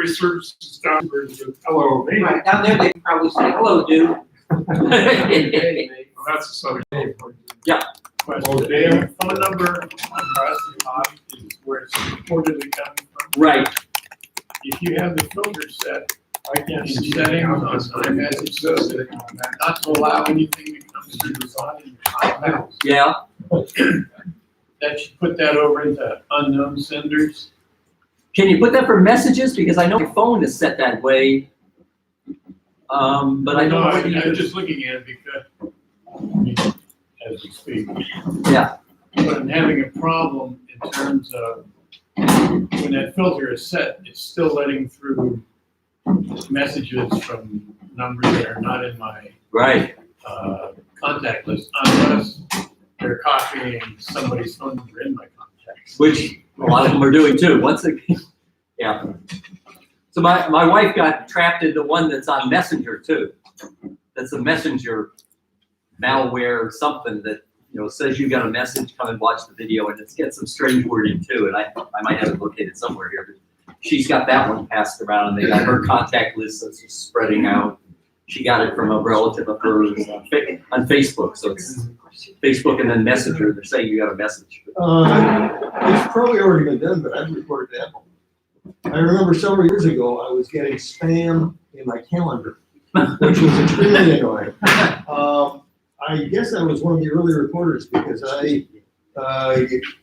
every search is done with hello, me. Right, down there, they probably say, hello, dude. Well, that's a subject. Yeah. Well, their phone number across the top is where it's reportedly coming from. Right. If you have the filter set, I can setting on the message system not to allow anything that comes through the phone. Yeah. That should put that over into unknown senders. Can you put that for messages? Because I know my phone is set that way. But I don't know whether you I'm could. just looking at it because, as we speak. Yeah. But I'm having a problem in terms of when that filter is set, it's still letting through messages from numbers that are not in my Right. contact list unless they're copying somebody's phone number in my contacts. Which a lot of them are doing too. Once again, yeah. So my wife got trapped in the one that's on Messenger too. That's a Messenger malware or something that, you know, says you got a message, come and watch the video, and it's got some strange wording too. And I might have it located somewhere here. But she's got that one passed around, and they got her contact list that's just spreading out. She got it from a relative of hers on Facebook. So it's Facebook and then Messenger. They're saying you got a message. It's probably already been done, but I've reported to Apple. I remember several years ago, I was getting spam in my calendar, which was extremely annoying. I guess I was one of the early reporters because I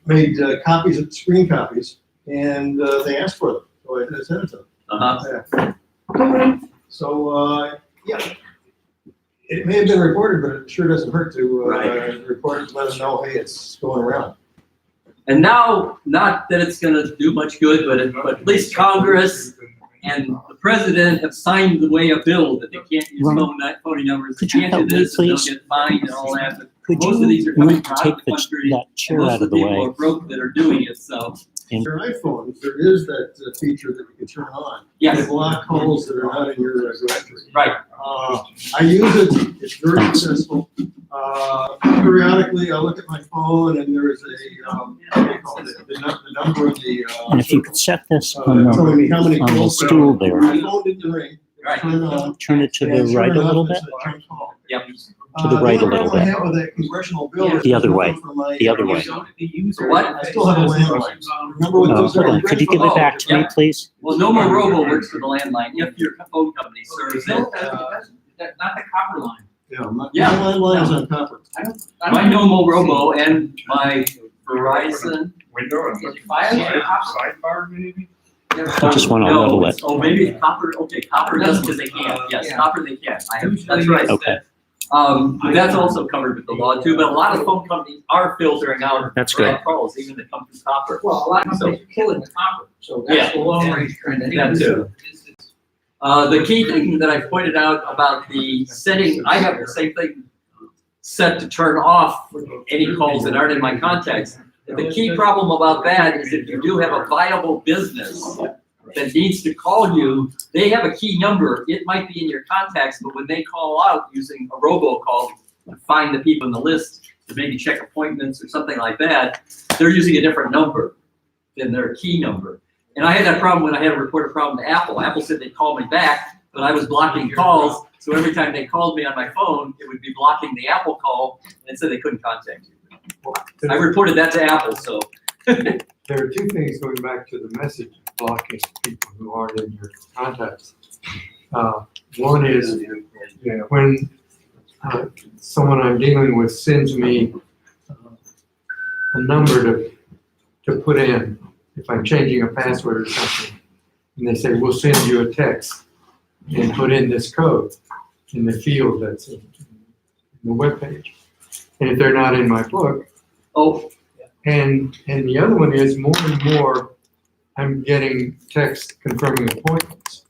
made copies of screen copies, and they asked for them, so I sent it to them. Uh-huh. So, yeah, it may have been reported, but it sure doesn't hurt to report it to let them know, hey, it's going around. And now, not that it's going to do much good, but at least Congress and the president have signed away a bill that they can't use phony numbers. They Could you can't do help me, this, and they'll please? get fined and all that. But Could most of these are coming you from out take of the country. that chair Most out of of the the people way? are broke that are doing it. So Your iPhones, there is that feature that you can turn on. yes, To block calls that are not in your directory. right. I use it, it's very successful. Periodically, I look at my phone and there is a, what do you call it, the number of the. And if you could set this on telling me how many the calls. stool there, My phone didn't ring. Right. Turn it on. turn it to and the sure right a enough, little it's bit, a junk call. Yep. to the right a The little only problem I bit. have with that congressional bill is. The other it's way. from my- The other way. So what? I still have a landline. Remember what those Hold are? on, could you give it back to me, please? Well, no more robo works for the landline if your phone company serves it. Not the copper line. Yeah, my Yeah. landline is on copper. My Nomo Robo and my Verizon. Window and Is it file or copper? sidebar maybe? I just wanna No, level it's- it. Oh, maybe it's copper. Okay, copper does because they can. Yes, Yeah. copper they can. That's right. Okay. But that's also covered with the law too. But a lot of phone companies are filtering out That's bad calls, even that come through copper. Well, a lot of companies are killing the copper, so that's the long range trend. That too. The key thing that I pointed out about the setting, I have the same thing set to turn off any calls that aren't in my contacts. The key problem about that is if you do have a viable business that needs to call you, they have a key number. It might be in your contacts, but when they call out using a robocall to find the people in the list to maybe check appointments or something like that, they're using a different number than their key number. And I had that problem when I had to report a problem to Apple. Apple said they'd call me back, but I was blocking calls. So every time they called me on my phone, it would be blocking the Apple call and said they couldn't contact you. I reported that to Apple, so. There are two things going back to the message blocking people who aren't in your contacts. One is when someone I'm dealing with sends me a number to put in if I'm changing a password or something, and they say, we'll send you a text and put in this code in the field that's in the webpage. And if they're not in my book, and the other one is more and more, I'm getting texts confirming appointments.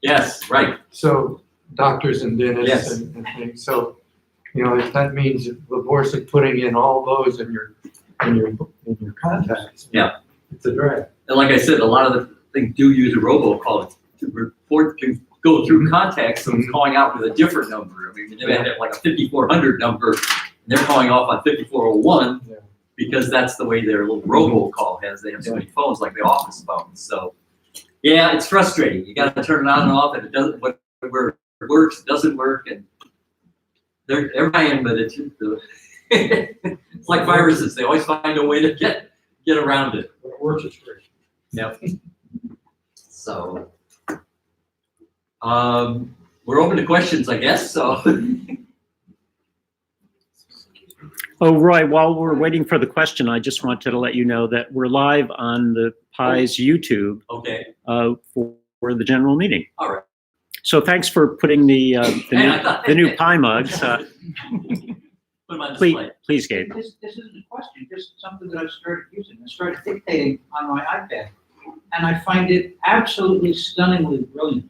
Yes, right. So doctors and dentists Yes. and things. So, you know, if that means Laborsa putting in all those in your contacts. Yeah. It's a drag. And like I said, a lot of the things do use a robocall to report, to go through contacts, so it's calling out with a different number. I mean, they may have like a 5400 number, and they're calling off on 5401 Yeah. because that's the way their little robocall has. They have so many phones, like the office phones. So Yeah, it's frustrating. You got to turn it on and off, and it doesn't. What works, doesn't work, and they're trying, but it's it's like viruses. They always find a way to get around it. When it works, it's great. Yep. So, we're open to questions, I guess. So. Oh, Roy, while we're waiting for the question, I just wanted to let you know that we're live on the PI's YouTube Okay. For the general meeting. All right. So thanks for putting the new Pi mugs. Put them on display. Please, Gabe. This isn't a question, just something that I started using. I started dictating on my iPad, and I find it absolutely stunningly brilliant,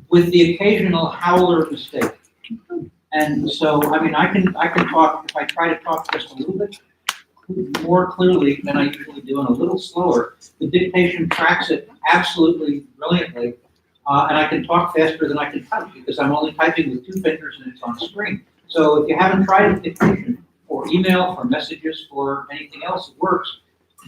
with the occasional howler mistake. And so, I mean, I can talk, if I try to talk just a little bit more clearly than I usually do and a little slower, the dictation tracks it absolutely brilliantly. And I can talk faster than I can type because I'm only typing with 2 fingers and it's on screen. So if you haven't tried a dictation for email, for messages, for anything else, it works.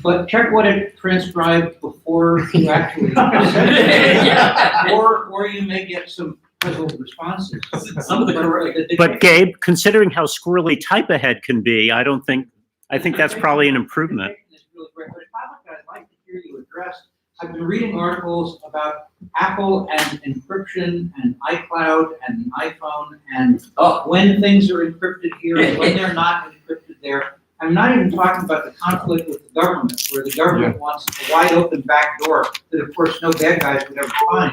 But check what it transcribed before you actually send it. Or you may get some puzzled responses. Some of the But Gabe, considering how squirrely type ahead can be, I think that's probably an improvement. It's really great. But a topic that I'd like to hear you address, I've been reading articles about Apple and encryption and iCloud and the iPhone and when things are encrypted here and when they're not encrypted there. I'm not even talking about the conflict with the government, where the government wants a wide open back door that, of course, no bad guys would ever find,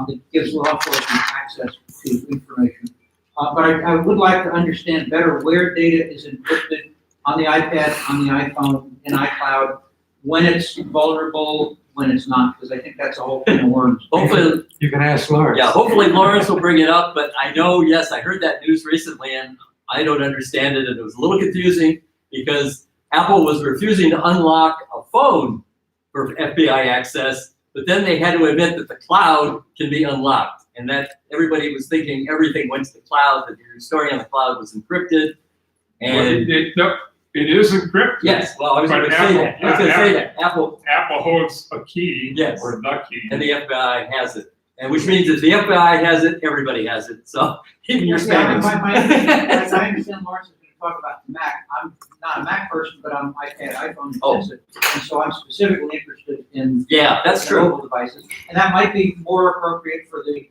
that gives law enforcement access to information. But I would like to understand better where data is encrypted on the iPad, on the iPhone, in iCloud, when it's vulnerable, when it's not, because I think that's a whole thing of worms. Hopefully, You can ask Lawrence. yeah. Hopefully, Lawrence will bring it up. But I know, yes, I heard that news recently, and I don't understand it, and it was a little confusing because Apple was refusing to unlock a phone for FBI access, but then they had to admit that the cloud can be unlocked, and that everybody was thinking everything went to the cloud, that your story on the cloud was encrypted. And it is encrypted. yes, well, I was going to say that. I was going to say that Apple holds a key, Yes. or the key. and the FBI has it, and which means if the FBI has it, everybody has it. So even your Yeah, spammers. I understand Lawrence is going to talk about the Mac. I'm not a Mac person, but I'm iPad, iPhone, and so I'm specifically interested in Yeah, that's the true. mobile devices, and that might be more appropriate for the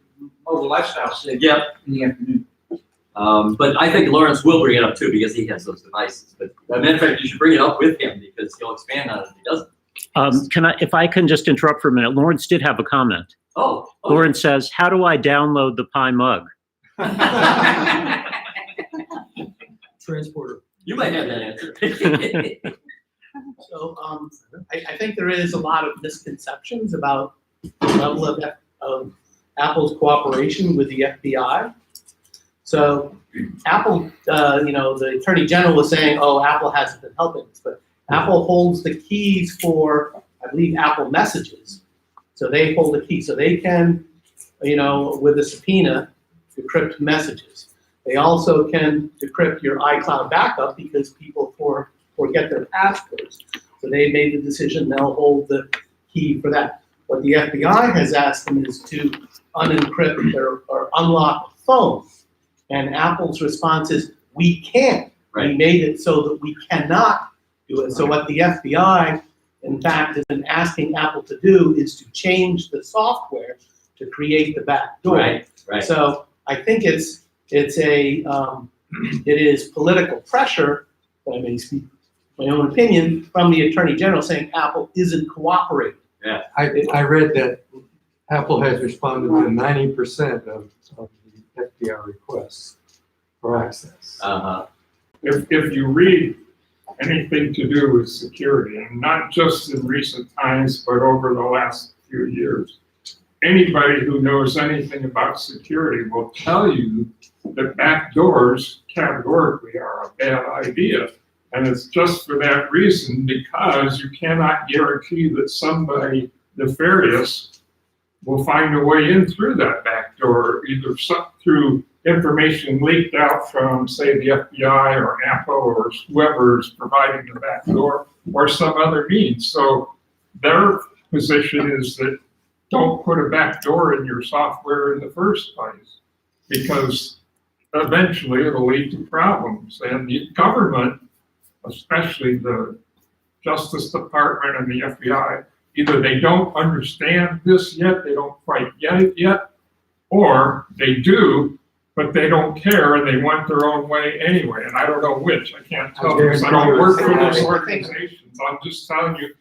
mobile lifestyle sig Yep. in the afternoon. But I think Lawrence will bring it up too because he has those devices. But as a matter of fact, you should bring it up with him because he'll expand on it if he doesn't. If I can just interrupt for a minute, Lawrence did have a comment. Oh, Lawrence says, "How do I download the Pi mug?" Transporter. you might have that answer. So I think there is a lot of misconceptions about the level of Apple's cooperation with the FBI. So Apple, the Attorney General was saying, oh, Apple hasn't been helping us, but Apple holds the keys for, I believe, Apple Messages. So they hold the key, so they can, with a subpoena, decrypt messages. They also can decrypt your iCloud backup because people forget their passwords. So they made the decision they'll hold the key for that. What the FBI has asked them is to unencrypt or unlock a phone. And Apple's response is, we can't. Right. We made it so that we cannot do it. So what the FBI, in fact, has been asking Apple to do is to change the software to create the back door. Right. So I think it is political pressure, but I may speak my own opinion, from the Attorney General saying Apple isn't cooperating. I read that Apple has responded to 90% of the FBI requests for access. Uh-huh. If you read anything to do with security, and not just in recent times, but over the last few years, anybody who knows anything about security will tell you that backdoors categorically are a bad idea. And it's just for that reason, because you cannot guarantee that somebody nefarious will find a way in through that back door, either through information leaked out from, say, the FBI or Apple or whoever is providing the back door, or some other means. So their position is that don't put a backdoor in your software in the first place, because eventually it'll lead to problems. And the government, especially the Justice Department and the FBI, either they don't understand this yet, they don't quite get it yet, or they do, but they don't care and they want their own way anyway. And I don't know which. I can't tell because I don't work for those organizations. I'm just telling you,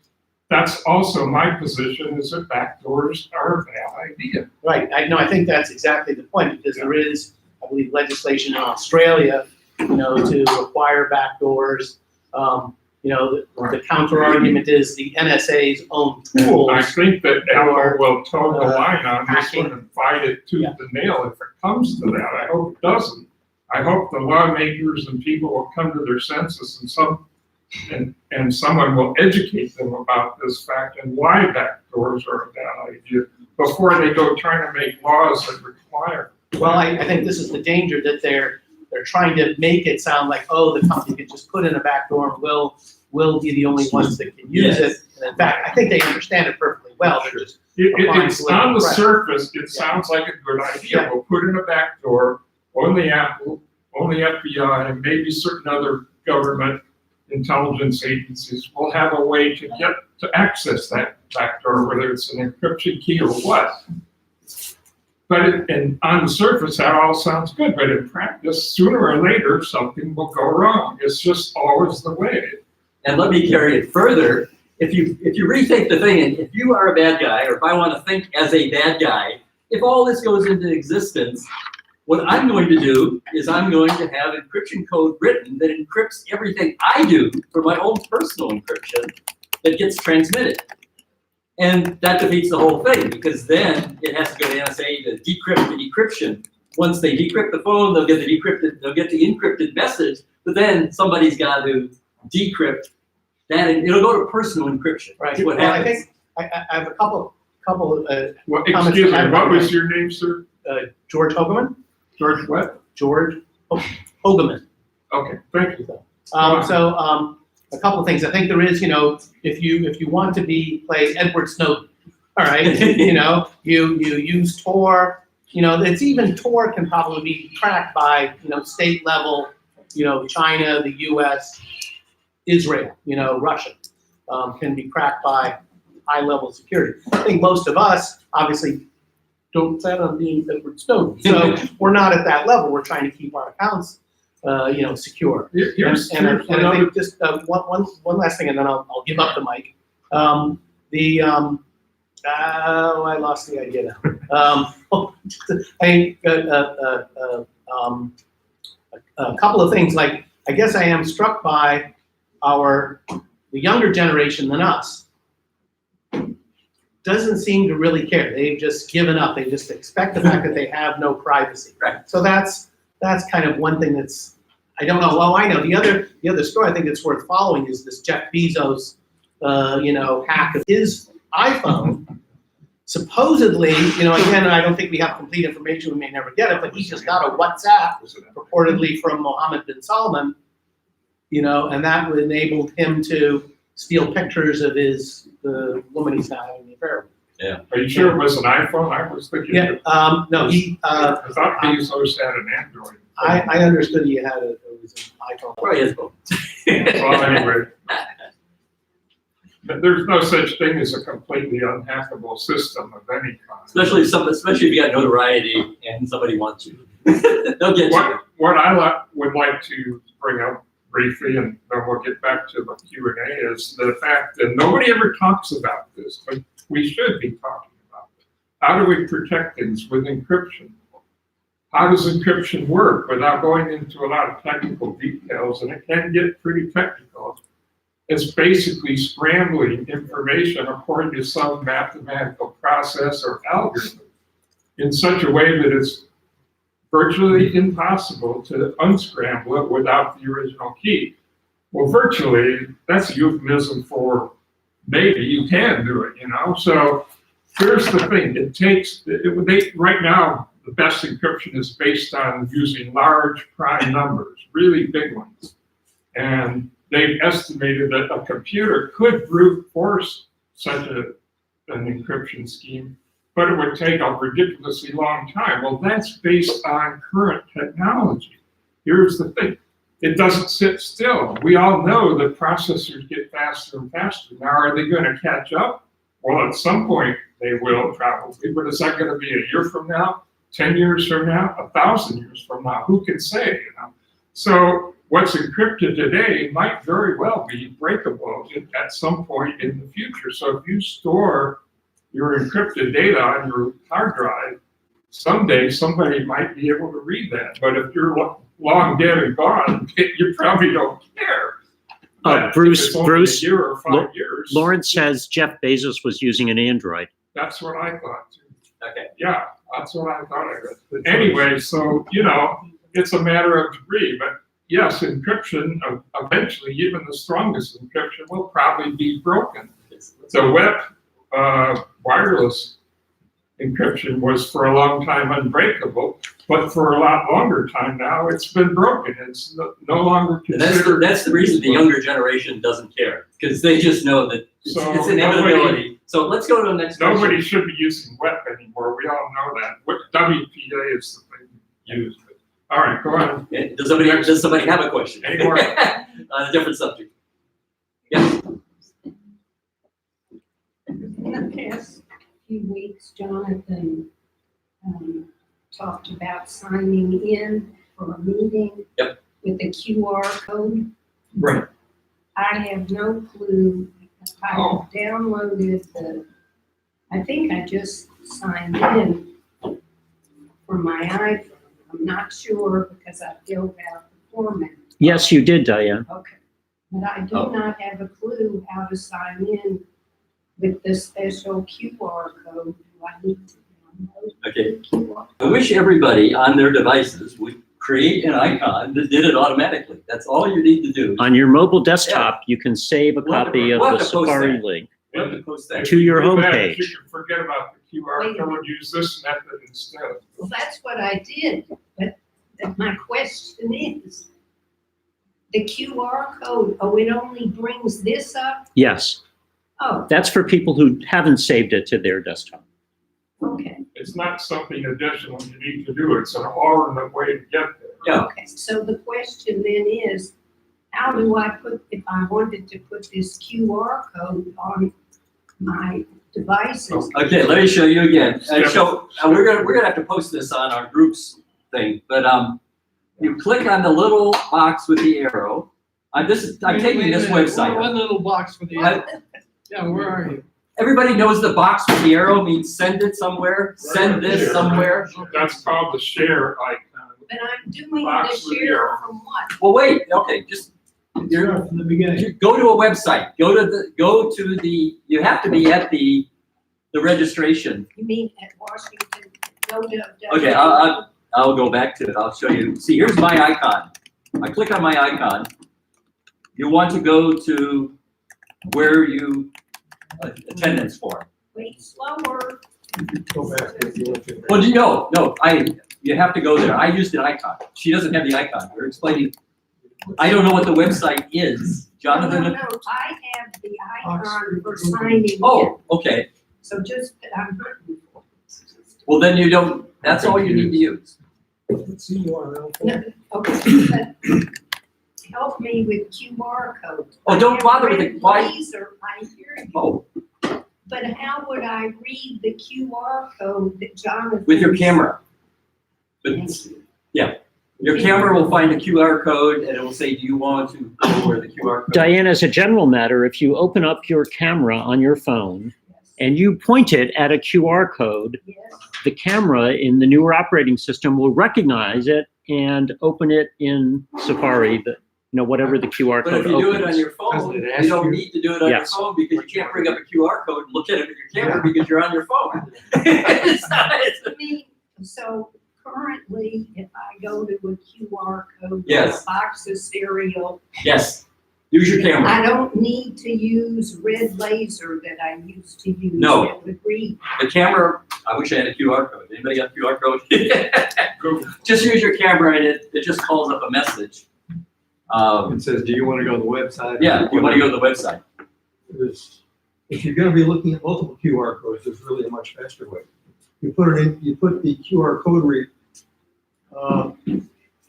that's also my position, is that backdoors are a bad idea. Right, I think that's exactly the point, because there is, I believe, legislation in Australia, to require backdoors. The counter argument is the NSA's own tools. I think that Apple will toe the line on this hacking. one and fight it tooth and nail if it comes to that. I hope it doesn't. I hope the lawmakers and people will come to their senses and someone will educate them about this fact and why backdoors are a bad idea before they go trying to make laws that require. Well, I think this is the danger, that they're trying to make it sound like, oh, the company could just put in a backdoor and we'll be the only ones that can use it. And in fact, I think they understand it perfectly well. They're just It's on the surface, it sounds like a good idea. We'll put in a backdoor, only Apple, only FBI, and maybe certain other government intelligence agencies will have a way to get to access that backdoor, whether it's an encryption key or what. But and on the surface, that all sounds good, but in practice, sooner or later, something will go wrong. It's just always the way. And let me carry it further. If you rethink the thing, and if you are a bad guy, or if I want to think as a bad guy, if all this goes into existence, what I'm going to do is I'm going to have encryption code written that encrypts everything I do for my own personal encryption that gets transmitted. And that defeats the whole thing, because then it has to go to NSA to decrypt the decryption. Once they decrypt the phone, they'll get the encrypted message, but then somebody's got to decrypt that, and it'll go to personal encryption. Right. What Well, happens? I think I have a couple Well, comments excuse me, I have what on was that. your name, sir? George Hogeman. George what? George Hogeman. Okay, thank you. A couple of things. I think there is, if you want to play Edward Snowden, all right, you use Tor. It's even Tor can probably be tracked by state level, China, the U.S., Israel, Russia, can be cracked by high level security. I think most of us obviously don't plan on being Edward Snowden, so we're not at that level. We're trying to keep our accounts secure. And I think just one last thing, and then I'll give up the mic. I lost the idea now. I think a couple of things. Like, I guess I am struck by the younger generation than us. Doesn't seem to really care. They've just given up. They just expect the fact that they have no privacy. Right. So that's kind of one thing that's, I don't know. Well, I know the other story I think that's worth following is this Jeff Bezos, hack of his iPhone. Supposedly, again, I don't think we have complete information. We may never get it, but he just got a WhatsApp purportedly from Mohammed bin Salman, and that enabled him to steal pictures of the woman he's now having the affair with. Are you sure it was an iPhone? I was thinking. Yeah. No, I thought Bezos had an Android. I understood he had it was an iPhone. Probably is both. Well, anyway. But there's no such thing as a completely unhackable system of any kind. Especially if you got notoriety and somebody wants you. They'll get you. What I would like to bring up briefly, and then we'll get back to the Q&A, is the fact that nobody ever talks about this, but we should be talking about it. How do we protect things with encryption? How does encryption work without going into a lot of technical details? And it can get pretty technical. It's basically scrambling information according to some mathematical process or algorithm in such a way that it's virtually impossible to unscramble it without the original key. Well, virtually, that's a euphemism for maybe you can do it, So here's the thing, right now, the best encryption is based on using large prime numbers, really big ones. And they've estimated that a computer could brute force such an encryption scheme but it would take a ridiculously long time. Well, that's based on current technology. Here's the thing. It doesn't sit still. We all know that processors get faster and faster. Now, are they going to catch up? Well, at some point they will probably, but is that going to be a year from now, 10 years from now, 1,000 years from now? Who can say, you know? So what's encrypted today might very well be breakable at some point in the future. So if you store your encrypted data on your hard drive, someday somebody might be able to read that. But if you're long dead and gone, you probably don't care. Bruce, A year or 5 years. Lawrence says Jeff Bezos was using an Android. That's what I thought too. Okay. Yeah, that's what I thought I read. But anyway, so, you know, it's a matter of degree, but yes, encryption, eventually, even the strongest encryption will probably be broken. The web wireless encryption was for a long time unbreakable, but for a lot longer time now, it's been broken. It's no longer And considered. that's the reason the younger generation doesn't care, because they just know that it's So inevitability. So let's go to the next question. Nobody should be using WEP anymore. We all know that. What WPA is the thing used. All right, go on. Okay, does somebody have a question? Any more? On a different subject. Yes. In the past few weeks, Jonathan talked about signing in for a meeting Yep. with a QR code. Right. I have no clue. I Oh. downloaded I think I just signed in for my iPhone. I'm not sure because I filled out the format. Yes, you did, Diane. Okay. But I do Oh. not have a clue how to sign in with the special QR code. Do I need to download Okay. the QR? I wish everybody on their devices would create an icon that did it automatically. That's all you need to do. On your mobile desktop, you can save a We'll have to- copy of we'll have the to post Safari that. link. We'll have to post that. To your Do that. homepage. If you can forget about the QR Wait a code, minute. use this method instead. Well, that's what I did, but my question is, the QR code, it only brings this up? Yes, Oh, that's for people who haven't saved it to their desktop. okay, It's not something additional you need to do. It's an alternate way to get there. Yeah. okay. So the question then is, how do I if I wanted to put this QR code on my devices? Okay, let me show you again. We're gonna have to post this on our groups thing, but you click on the little box with the arrow. I'm taking this website. One little box for the, yeah, where are you? Everybody knows the box with the arrow means send it somewhere, send this somewhere. That's called the share icon. But I'm doing the Box with the share arrow. from what? Well, wait, okay, just, Start from the beginning. you go to a website, you have to be at the registration. You mean at Washington? Okay, I'll go back to it. I'll show you. See, here's my icon. I click on my icon. You want to go to where you attendance form. Wait, slower. Go back if you want to. Well, you have to go there. I used an icon. She doesn't have the icon. We're explaining. I don't know what the website is. Jonathan? No, I have the icon for signing in. Oh, okay. So just, I'm looking for Well, then you don't, that's all you need to use. Let's see URL. No, okay, but help me with QR code. Oh, don't bother with I it. have Why? red laser, I hear you, Oh, but how would I read the QR code that Jonathan? with your camera. But, yeah, your camera will find a QR code and it will say, do you want to go where the QR code? Diane, as a general matter, if you open up your camera on your phone and you point it at a QR code, Yes, the camera in the newer operating system will recognize it and open it in Safari, whatever the QR But code if you do it on opens. your phone, Doesn't it you ask don't you- need to do it on your Yes. phone because you can't bring up a QR code and look at it with your camera because you're on your phone. It's not- I mean, so currently, if I go to a QR code, with Yes. a box of cereal, Yes, use your camera. I don't need to use red laser that I used to use. No. That would read. The camera, I wish I had a QR code. Anybody got a QR code? Go. Just use your camera and it just calls up a message. It says, do you want to go to the website? Yeah, you want to go to the website. If you're gonna be looking at multiple QR codes, there's really a much faster way. you put it in, you put the QR code read.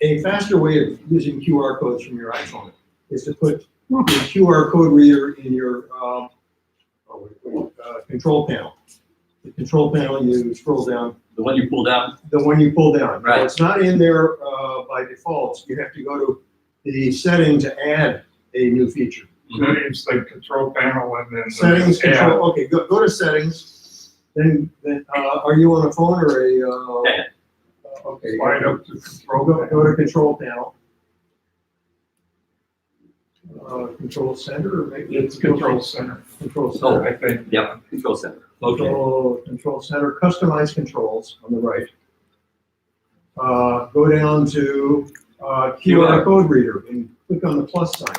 A faster way of using QR codes from your iPhone is to put the QR code reader in your control panel. The control panel, you scroll down. The one you pull down? The one you pull down. Right. Now, it's not in there by default. You have to go to the setting to add a new feature. Settings, like control panel and then. Settings, add. control, okay, go to settings. Then, are you on a phone or a? Yeah. Okay. Slide up to control. Go to control panel. Control center or maybe? It's control center. Control Oh, center. I think. Yep, control center. Okay. Control center, customize controls on the right. Go down to QR code reader and click on the plus sign.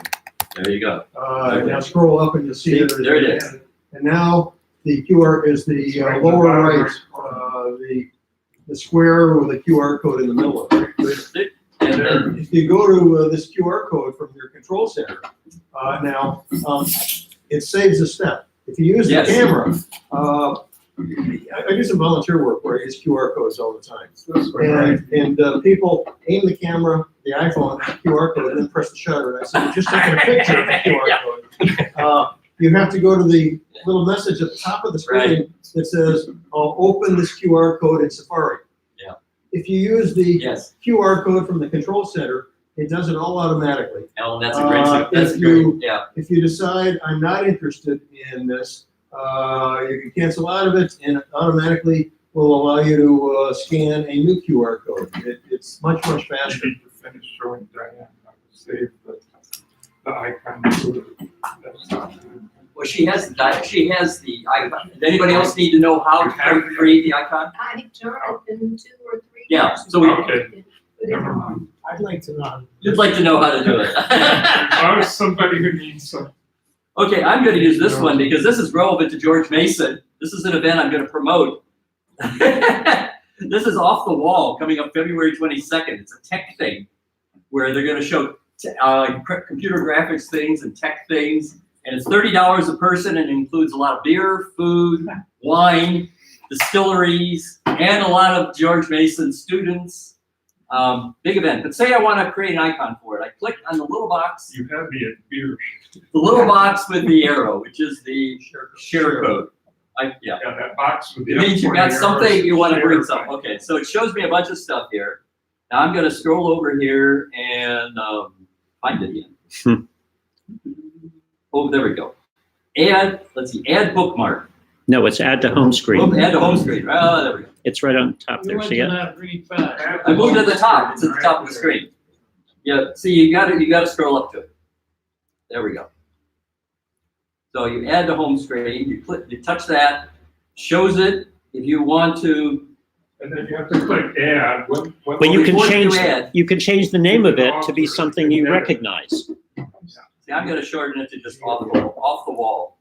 There you go. Now scroll up and you'll see that There it is. And now the QR is the lower right, the square with a QR code in the middle of it. And then, If you go to this QR code from your control center, now it saves a step. If you use the Yes. camera, I do some volunteer work where I use QR codes all the time. This way, right? And people aim the camera, the iPhone, QR code, and then press the shutter. And I said, "You're just taking a picture of the QR code." You have to go to the little message at the top of the screen that says, "I'll open this QR code in Safari." Yeah. If you use the yes, QR code from the control center, it does it all automatically. Alan, that's a great, that's if great, you- yeah. If you decide I'm not interested in this, you can cancel out of it and it automatically will allow you to scan a new QR code. It's much faster. You need to finish showing Diane how to save the icon to the desktop. Well, she has the icon. Does anybody else need to know how to create the icon? I, Jonathan, 2 or 3 Yeah, years so we- ago, Okay. put it on. I'd like to know. You'd like to know how to do it. I was somebody who needs some. Okay, I'm gonna use this one because this is relevant to George Mason. This is an event I'm gonna promote. This is Off the Wall, coming up February 22nd. It's a tech thing where they're gonna show computer graphics things and tech things. And it's $30 a person and includes a lot of beer, food, wine, distilleries, and a lot of George Mason students. Big event. But say I wanna create an icon for it. I click on the little box. You have me at beer. The little box with the arrow, which is the share code. Yeah. Yeah, that box with the. It means you got F20 something, you want to bring share something. button. Okay, so it shows me a bunch of stuff here. Now I'm going to scroll over here and find it again. Oh, there we go. Add, let's see, add bookmark. No, it's add to home screen. Add to home screen. Oh, there we go. It's right on top there. See it? I moved to the top. It's at the top of the screen. Yeah, see, you got to scroll up to it. There we go. So you add the home screen, you click, you touch that, shows it. If you want to, And then you have to click add. What But you can before you change, add- you can change the name of it to be something you recognize. see, I'm going to shorten it to just off the wall.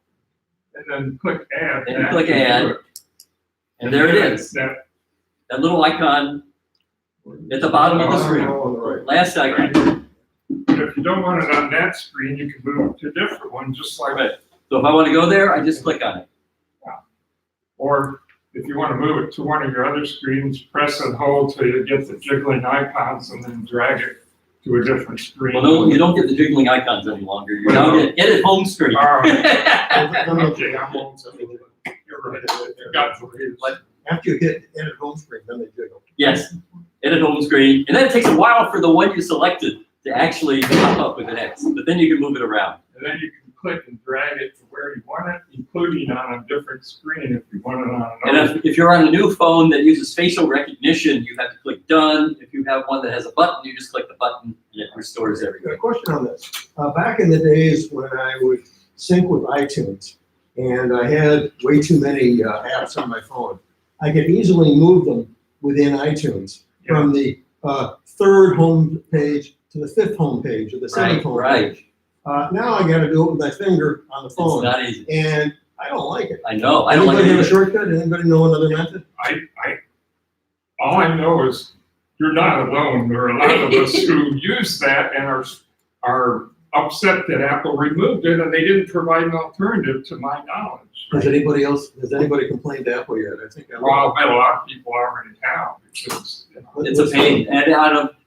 And then click add. Then you click add, and there it is. That, That little icon at the bottom of the screen. On the right. Last icon. if you don't want it on that screen, you can move to a different one, just like, Right. So if I want to go there, I just click on it. or if you want to move it to one of your other screens, press and hold till you get the jiggling icons and then drag it to a different screen. Well, no, you don't get the jiggling icons any longer. You now get edit home screen. All right. No, Okay, I'm old, so you're right. You got it. After you hit edit home screen, then they jiggle. Yes, edit home screen. And then it takes a while for the one you selected to actually pop up with an X, but then you can move it around. And then you can click and drag it to where you want it, including on a different screen if you want it on And another. if you're on a new phone that uses facial recognition, you have to click done. If you have one that has a button, you just click the button and it restores A everything. question on this. Back in the days when I would sync with iTunes and I had way too many apps on my phone, I could easily move them within iTunes from the third home page to the fifth home page or the seventh home page. Now I gotta do it with my finger on the It's phone not easy. and I don't like it. I know, I don't like Anybody have a it. shortcut? Anybody know another method? All I know is you're not alone. There are a lot of us who use that and are upset that Apple removed it and they didn't provide an alternative to my knowledge. Has anybody complained to Apple yet? I think. Well, I bet a lot of people already have, because, you know, It's a pain. And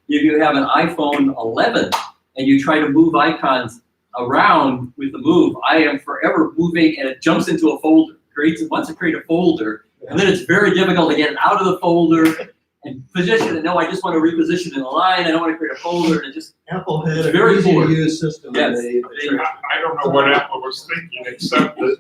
if you have an iPhone 11 and you try to move icons around with the move, I am forever moving and it jumps into a folder. Wants to create a folder, and then it's very difficult to get it out of the folder and position it. No, I just want to reposition in a line. I don't want to create a folder, and it just Apple had It's a very easy to poor. use system. and Yes. I don't know what Apple was thinking, except that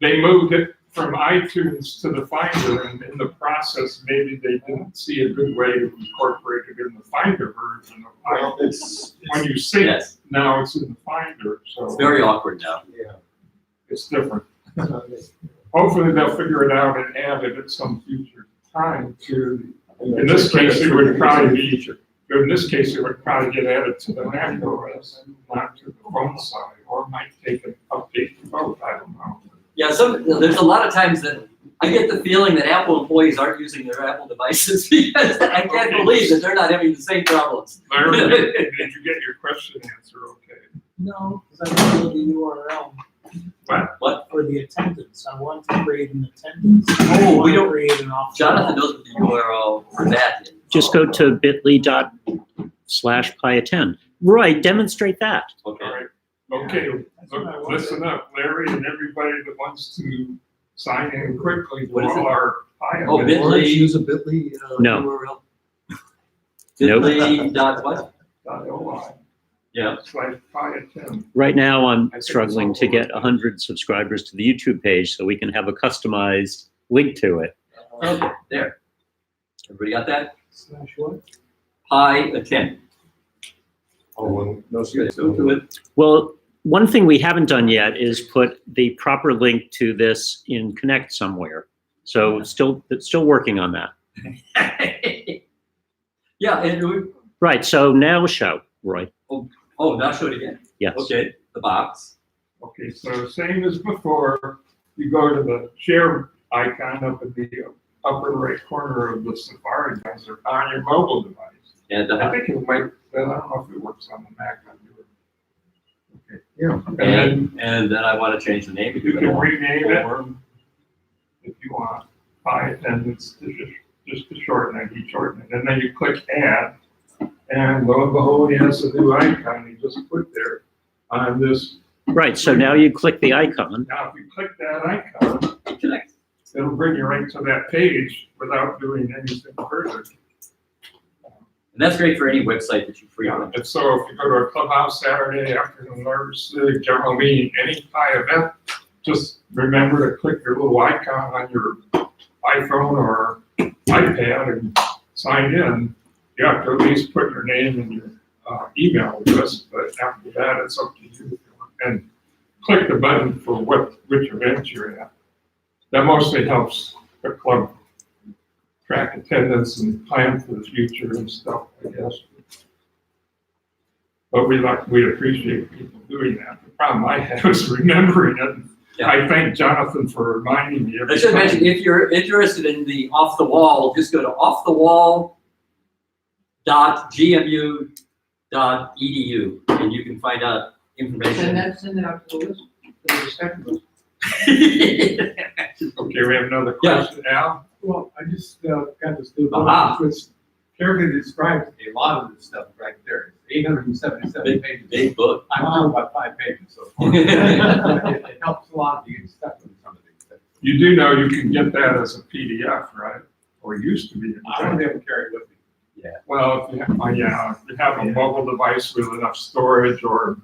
they moved it from iTunes to the Finder, and in the process, maybe they didn't see a good way to incorporate it in the Finder version of Well, iTunes. it's When you sync, yes, now it's in the Finder, so it's very awkward now. yeah. it's different. Hopefully they'll figure it out and add it at some future time to, in this case, it would probably be, in this case, it would probably get added to the Mac OS, not to the phone side, or might take an update to both, I don't know. Yeah, there's a lot of times that I get the feeling that Apple employees aren't using their Apple devices because I can't believe that they're not having the same problems. Larry, did you get your question answered okay? No, because I don't know the URL What? for the attendance. I want to create an attendance. Oh, we don't- create an off. Jonathan knows what the URL for that is. Just go to bit.ly/pi10. Right, demonstrate that. All Okay. right, okay, look, listen up, Larry and everybody that wants to sign in quickly to What is all it? our PI Oh, events. Or Bit.ly. use a bit.ly No. URL. Nope. Bit.ly dot what? .ly Yeah. / PI10. Right now, I'm think it's struggling to all get over. 100 subscribers to the YouTube page so we can have a customized link to it. Okay, there. Everybody got that? Slash what? Pi attend. Oh, no, Go to it. Well, one thing we haven't done yet is put the proper link to this in Connect somewhere. So it's still working on that. Yeah, and Right, so now show, Roy. oh, now show it again. Yes. Okay, the box. Okay, so same as before, you go to the share icon up in the upper right corner of the Safari browser on your mobile device. And I think it might, well, I don't know if it works on the Mac. Okay. Yeah. And and then I want to change the name. you can rename it Form. if you want, Pi attendance, just to shorten it, you shorten it, and then you click add, and lo and behold, he has a new icon he just put there on this. Right, so now you click the icon. Now, if you click that icon, Connect. it'll bring you right to that page without doing anything further. And that's great for any website that you frequent. And so if you go to a clubhouse Saturday afternoon, or general meeting, any Pi event, just remember to click your little icon on your iPhone or iPad and sign in. You have to at least put your name and your email address, but after that, it's up to you. And click the button for which event you're at. That mostly helps the club track attendance and plan for the future and stuff, I guess. But we appreciate people doing that. The problem I have is remembering it. Yeah. I thank Jonathan for reminding me I every should mention, time. if you're interested in the off the wall, just go to offthewall.gmu.edu and you can find out information. Send it out to the list, to the discussion list. Okay, we have another question, Al? Well, I just got this new Aha. book, which carefully describes a lot of this stuff right there. It's 877 pages. Big book. I'm on about 5 pages so far. It helps a lot to get stuck with some of these things. You do know you can get that as a PDF, right? Or used to be. I don't have to carry it with me. Well, if you have a mobile device with enough storage, or,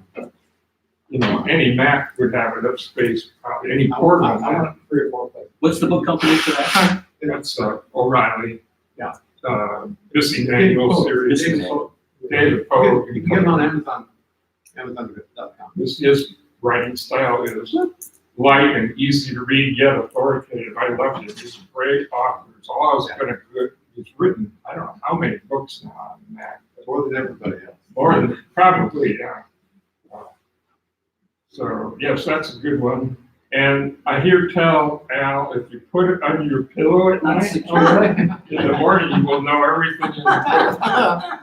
you know, any Mac would have enough space, probably any portable I Mac. want 3 or 4 places. What's the book company for that? That's O'Reilly. Yeah. Missing Annual Series. Missing David Poe. You can get them on Amazon, Amazon.com. His writing style is light and easy to read, yet authoritative. I love it. He's a great author. It's always been a good, he's written, I don't know how many books now on Mac. More than everybody else. More than, probably, yeah. So, yes, that's a good one. And I hear tell, Al, if you put it under your pillow at night, in the morning, you will know everything in the pillow.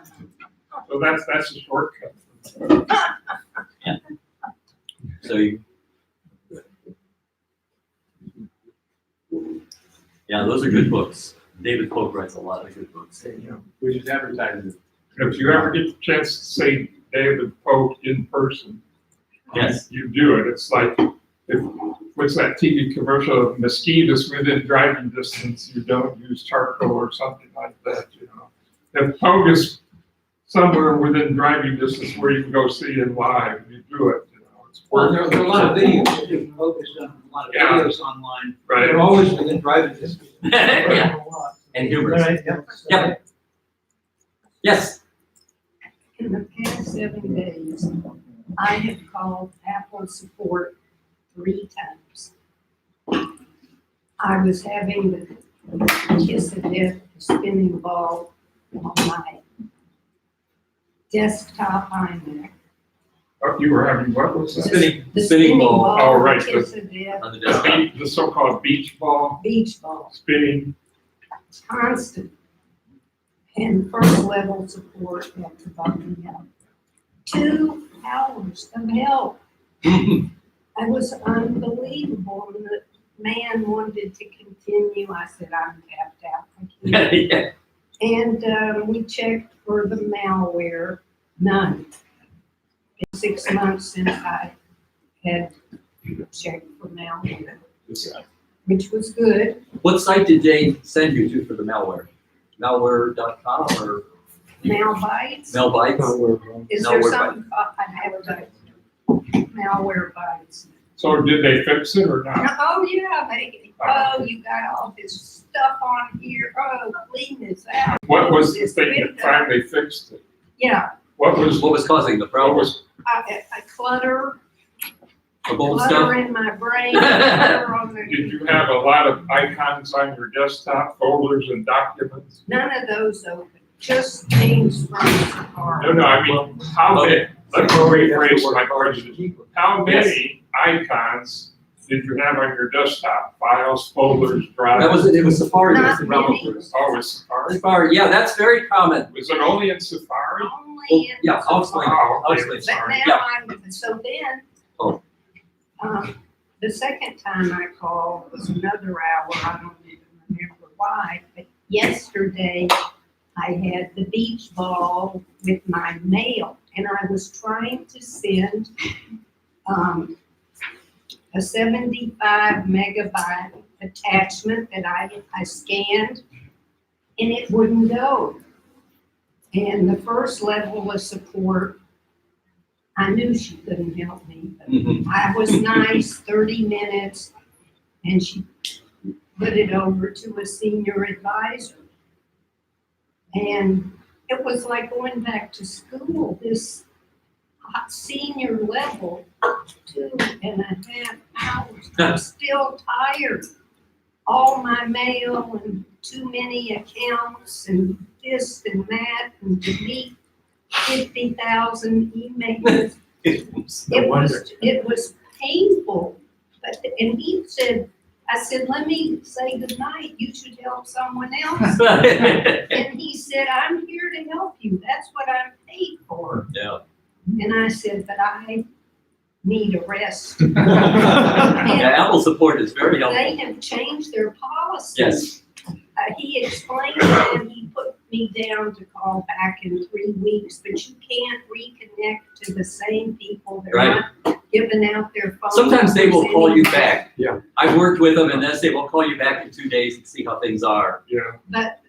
So that's a shortcut. So you. Yeah, those are good books. David Polk writes a lot of good books. We should advertise it. If you ever get the chance to see David Polk in person, Yes. you do it. It's like, what's that TV commercial? If mesquite is within driving distance, you don't use charcoal or something like that, you know. If Polk is somewhere within driving distance where you can go see him live, you do it, you know. It's Well, there are a lot of worth it. videos, different focused on a lot of Yeah. videos online. Right. They're always within driving distance. Yeah. And humorous. Yep. Yes. In the past 7 days, I have called Apple support 3 times. I was having the kiss of death spinning ball on my desktop iMac. Oh, you were having, what was that? The Spinning ball. Oh, right, the- Kiss of death, On the desktop. The so-called beach ball beach ball, spinning. constant. And first level support had to bump me up. 2 hours of help. It was unbelievable. And the man wanted to continue. I said, I'm tapped out. I can't. Yeah. And we checked for the malware. None. It's 6 months since I had checked for malware, which was good. What site did they send you to for the malware? Malware.com or Malbytes. Malbytes? Is there Malware some, I have a malware bytes. So did they fix it or not? Oh, yeah, you got all this stuff on here. Oh, clean this out. What was the This thing that window. finally fixed it? Yeah, What was causing the what problem? was I clutter The bold clutter stuff? in my brain, clutter on Did the, you have a lot of icons on your desktop, folders and documents? none of those open, just things from Safari. No, I mean, how many, let me rephrase my question. How Yes. many icons did you have on your desktop? Files, folders, drives? That was it. It was Safari. That's the Not problem. many. Oh, it's Safari? Safari. Yeah, that's very common. Was it only in Safari? Only in. Yeah, I'll explain. Oh, I'll okay, explain. But sorry. now so then. Oh. The second time I called was another hour, I don't even remember why, but yesterday I had the beach ball with my mail, and I was trying to send, a 75 megabyte attachment that I scanned, and it wouldn't go. And the first level of support, I knew she couldn't help me, but Mhm. I was nice, 30 minutes, and she put it over to a senior advisor. And it was like going back to school, this senior level, 2.5 hours. I'm still tired. All my mail and too many accounts and this and that and delete 50,000 emails. It was painful, but, and he said, I said, let me say goodnight, you should help someone else. And he said, I'm here to help you, that's what I'm paid for. Yeah. And I said, but I need a rest. Yeah, Apple support is very helpful. They have changed their policy. Yes. He explained it and he put me down to call back in 3 weeks, but you can't reconnect to the same people. They're Right. not giving out their phone. Sometimes they will numbers call you anymore. back. Yeah. I've worked with them and they say, we'll call you back in 2 days and see how things are. Yeah. But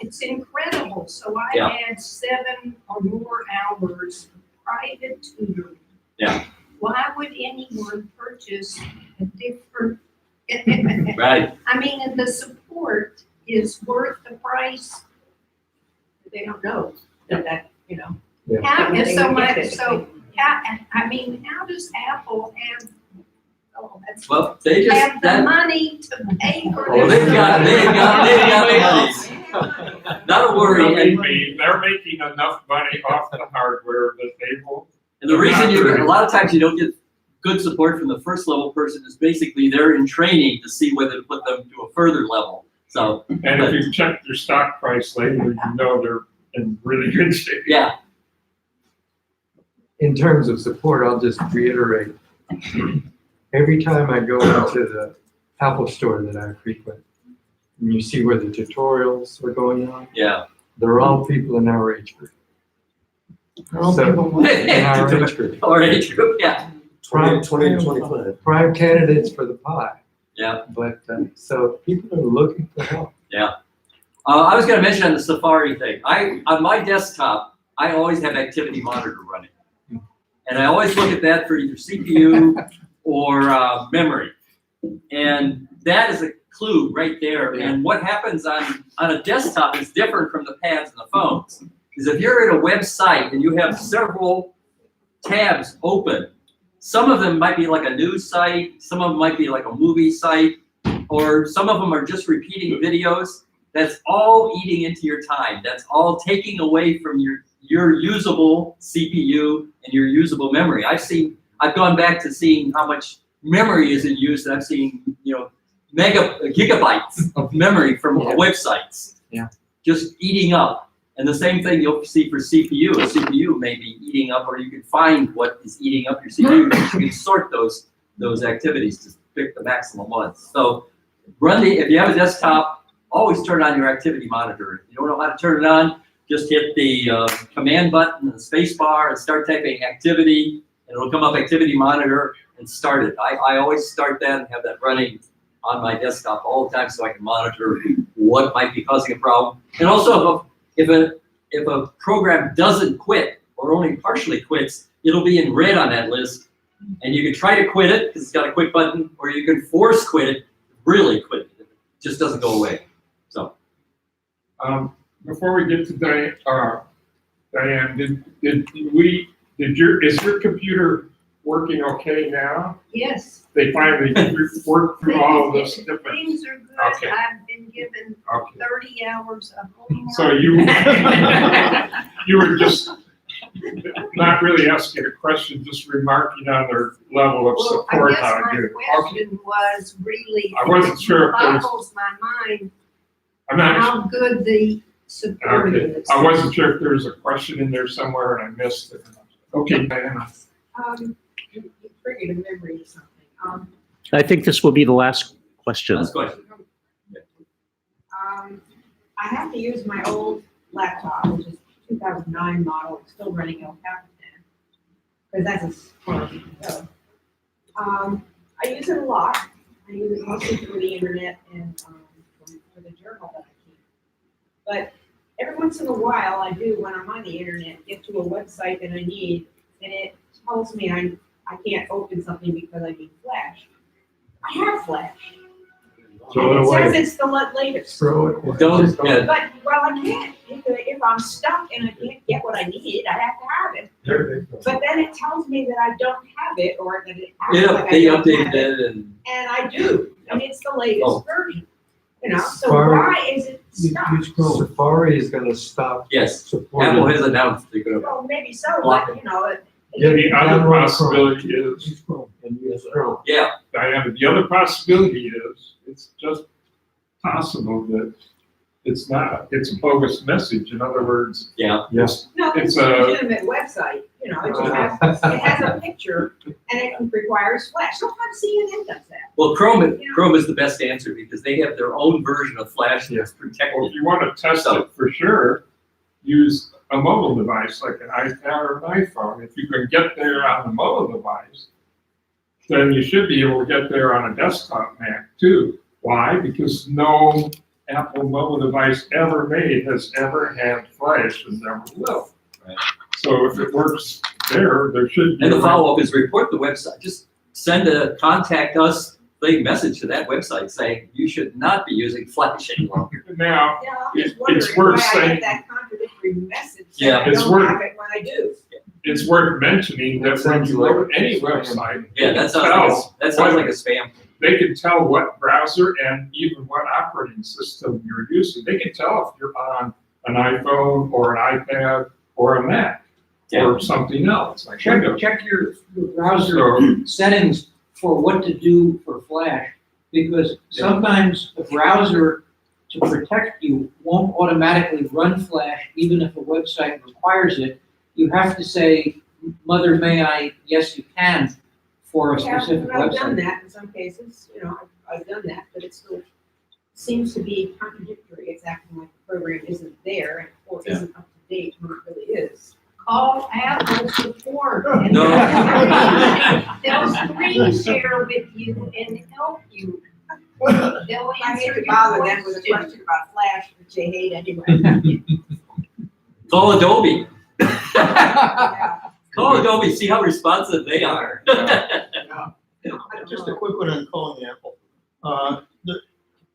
it's incredible. So I Yeah. had 7 or more hours of private tutoring. Yeah. Why would anyone purchase a different? Right. I mean, and the support is worth the price. They don't know that, you know. How Yeah. is so much, so how, I mean, how does Apple have, oh, that's, Well, they just, have the that, money to pay for oh, this? they've got the money. Not a worry. Believe And, me, they're making enough money off the hardware that they will. and the reason a lot of times you don't get good support from the first level person is basically they're in training to see whether to put them to a further level. So, And if you check their stock price later, you know they're in really good shape. yeah. In terms of support, I'll just reiterate, every time I go into the Apple store that I frequent, and you see where the tutorials are going on, Yeah. they're all people in our age group. So, in our age group. Or age group, yeah. 20 to 25. Prime candidates for the pie. Yeah. But, so people are looking for help. I was gonna mention on the Safari thing, on my desktop, I always have activity monitor running. And I always look at that for either CPU or memory. And that is a clue right there. And what happens on a desktop is different from the pads and the phones. Is if you're at a website and you have several tabs open, some of them might be like a news site, some of them might be like a movie site, or some of them are just repeating videos. That's all eating into your time. That's all taking away from your usable CPU and your usable memory. I've gone back to seeing how much memory is in use, and I've seen, gigabytes of memory from websites. Yeah. Just eating up. And the same thing you'll see for CPU. A CPU may be eating up, or you can find what is eating up your CPU. You can sort those activities to pick the maximum ones. So if you have a desktop, always turn on your activity monitor. If you don't know how to turn it on, just hit the command button and the space bar and start typing activity, and it'll come up activity monitor and start it. I always start that and have that running on my desktop all the time so I can monitor what might be causing a problem. And also, if a program doesn't quit or only partially quits, it'll be in red on that list. And you can try to quit it because it's got a quit button, or you can force quit it, really quit it. It just doesn't go away. So. Before we get to Diane, is your computer working okay now? Yes. They finally worked through all of this different. Things are good. Okay. I've been given 30 hours of homework. So you were just not really asking a question, just remarking on their level of support. I guess my good. question was really, I wasn't sure if there was- boggles my mind I'm not. how good the support is. I wasn't sure if there was a question in there somewhere and I missed it. Okay, Diana. You triggered a memory or something. I think this will be the last question. Last question. I have to use my old laptop, which is 2009 model, it's still running El Capitan, because that's as far as you can go. I use it a lot. I use it mostly through the internet and for the journal that I keep. But every once in a while, I do, when I'm on the internet, get to a website that I need, and it tells me I can't open something because I need Flash. I have Flash. Throw it And it says away. it's the latest. Throw it away. Don't, yeah, But, well, I can't. If I'm stuck and I can't get what I need, I have to have it. There they go. But then it tells me that I don't have it, or that it acts yeah, like I they don't updated have it. it, and And I do, and it's the latest Oh. version. You know, so Safari- why is it stuck? Safari is gonna stop yes, supporting. Apple has announced they're gonna. Well, maybe so, but, you know, Yeah, The other download possibility Chrome. is, Use Chrome and use Chrome. Yeah, Diana, the other possibility is, it's just possible that it's a bogus message. In other words, yeah. Yes. no, It's it's a a- legitimate website, you know, it has a picture, and it requires Flash. Sometimes CNN does that. Well, Chrome is the best answer because they have their own version of Flash that's well, protected. if you want to test it for sure, use a mobile device like an iPad or an iPhone. If you can get there on the mobile device, then you should be able to get there on a desktop Mac too. Why? Because no Apple mobile device ever made has ever had Flash and never will. Right. So if it works there should be. And the follow-up is report the website. Just send a contact us message to that website saying you should not be using Flash any longer. Now, You know, I'm It- just wondering it's worth why I saying- get that contradictory message. Yeah, that I it's don't worth- have it when I do. it's worth mentioning that when Sounds you like go to any spam. website, Yeah, that sounds like a spam. they can tell what browser and even what operating system you're using. They can tell if you're on an iPhone or an iPad or a Mac or something else like Windows. Check your browser So, settings for what to do for Flash, because sometimes the browser, to protect you, won't automatically run Flash even if a website requires it. You have to say, Mother, may I? Yes, you can, For a Yeah, specific but I've done website. that in some cases, you know, I've done that, but it still seems to be contradictory. It's acting like the program isn't there or isn't up to date when it really is. Call Apple support and No. they'll screen share with you and help you. They'll I hate answer to your bother them with a questions. question about Flash, which they hate anyway. Call Adobe. Yeah. Call Adobe, see how responsive they are. Just a quick one on calling Apple.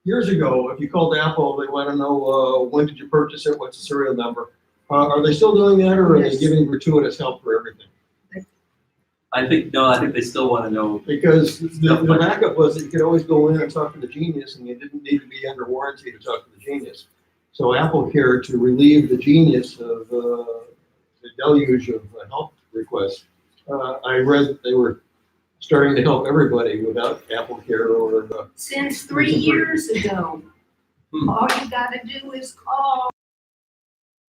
Years ago, if you called Apple, they want to know, when did you purchase it, what's the serial number? Are they still doing that, or are they Yes. giving gratuitous help for everything? I think they still want to know. Because the backup was that you could always go in and talk to the genius, and you didn't need to be under warranty to talk to the genius. So Apple cared to relieve the genius of the deluge of help requests. I read that they were starting to help everybody without Apple Care or Since 3 years ago, all you gotta do is call.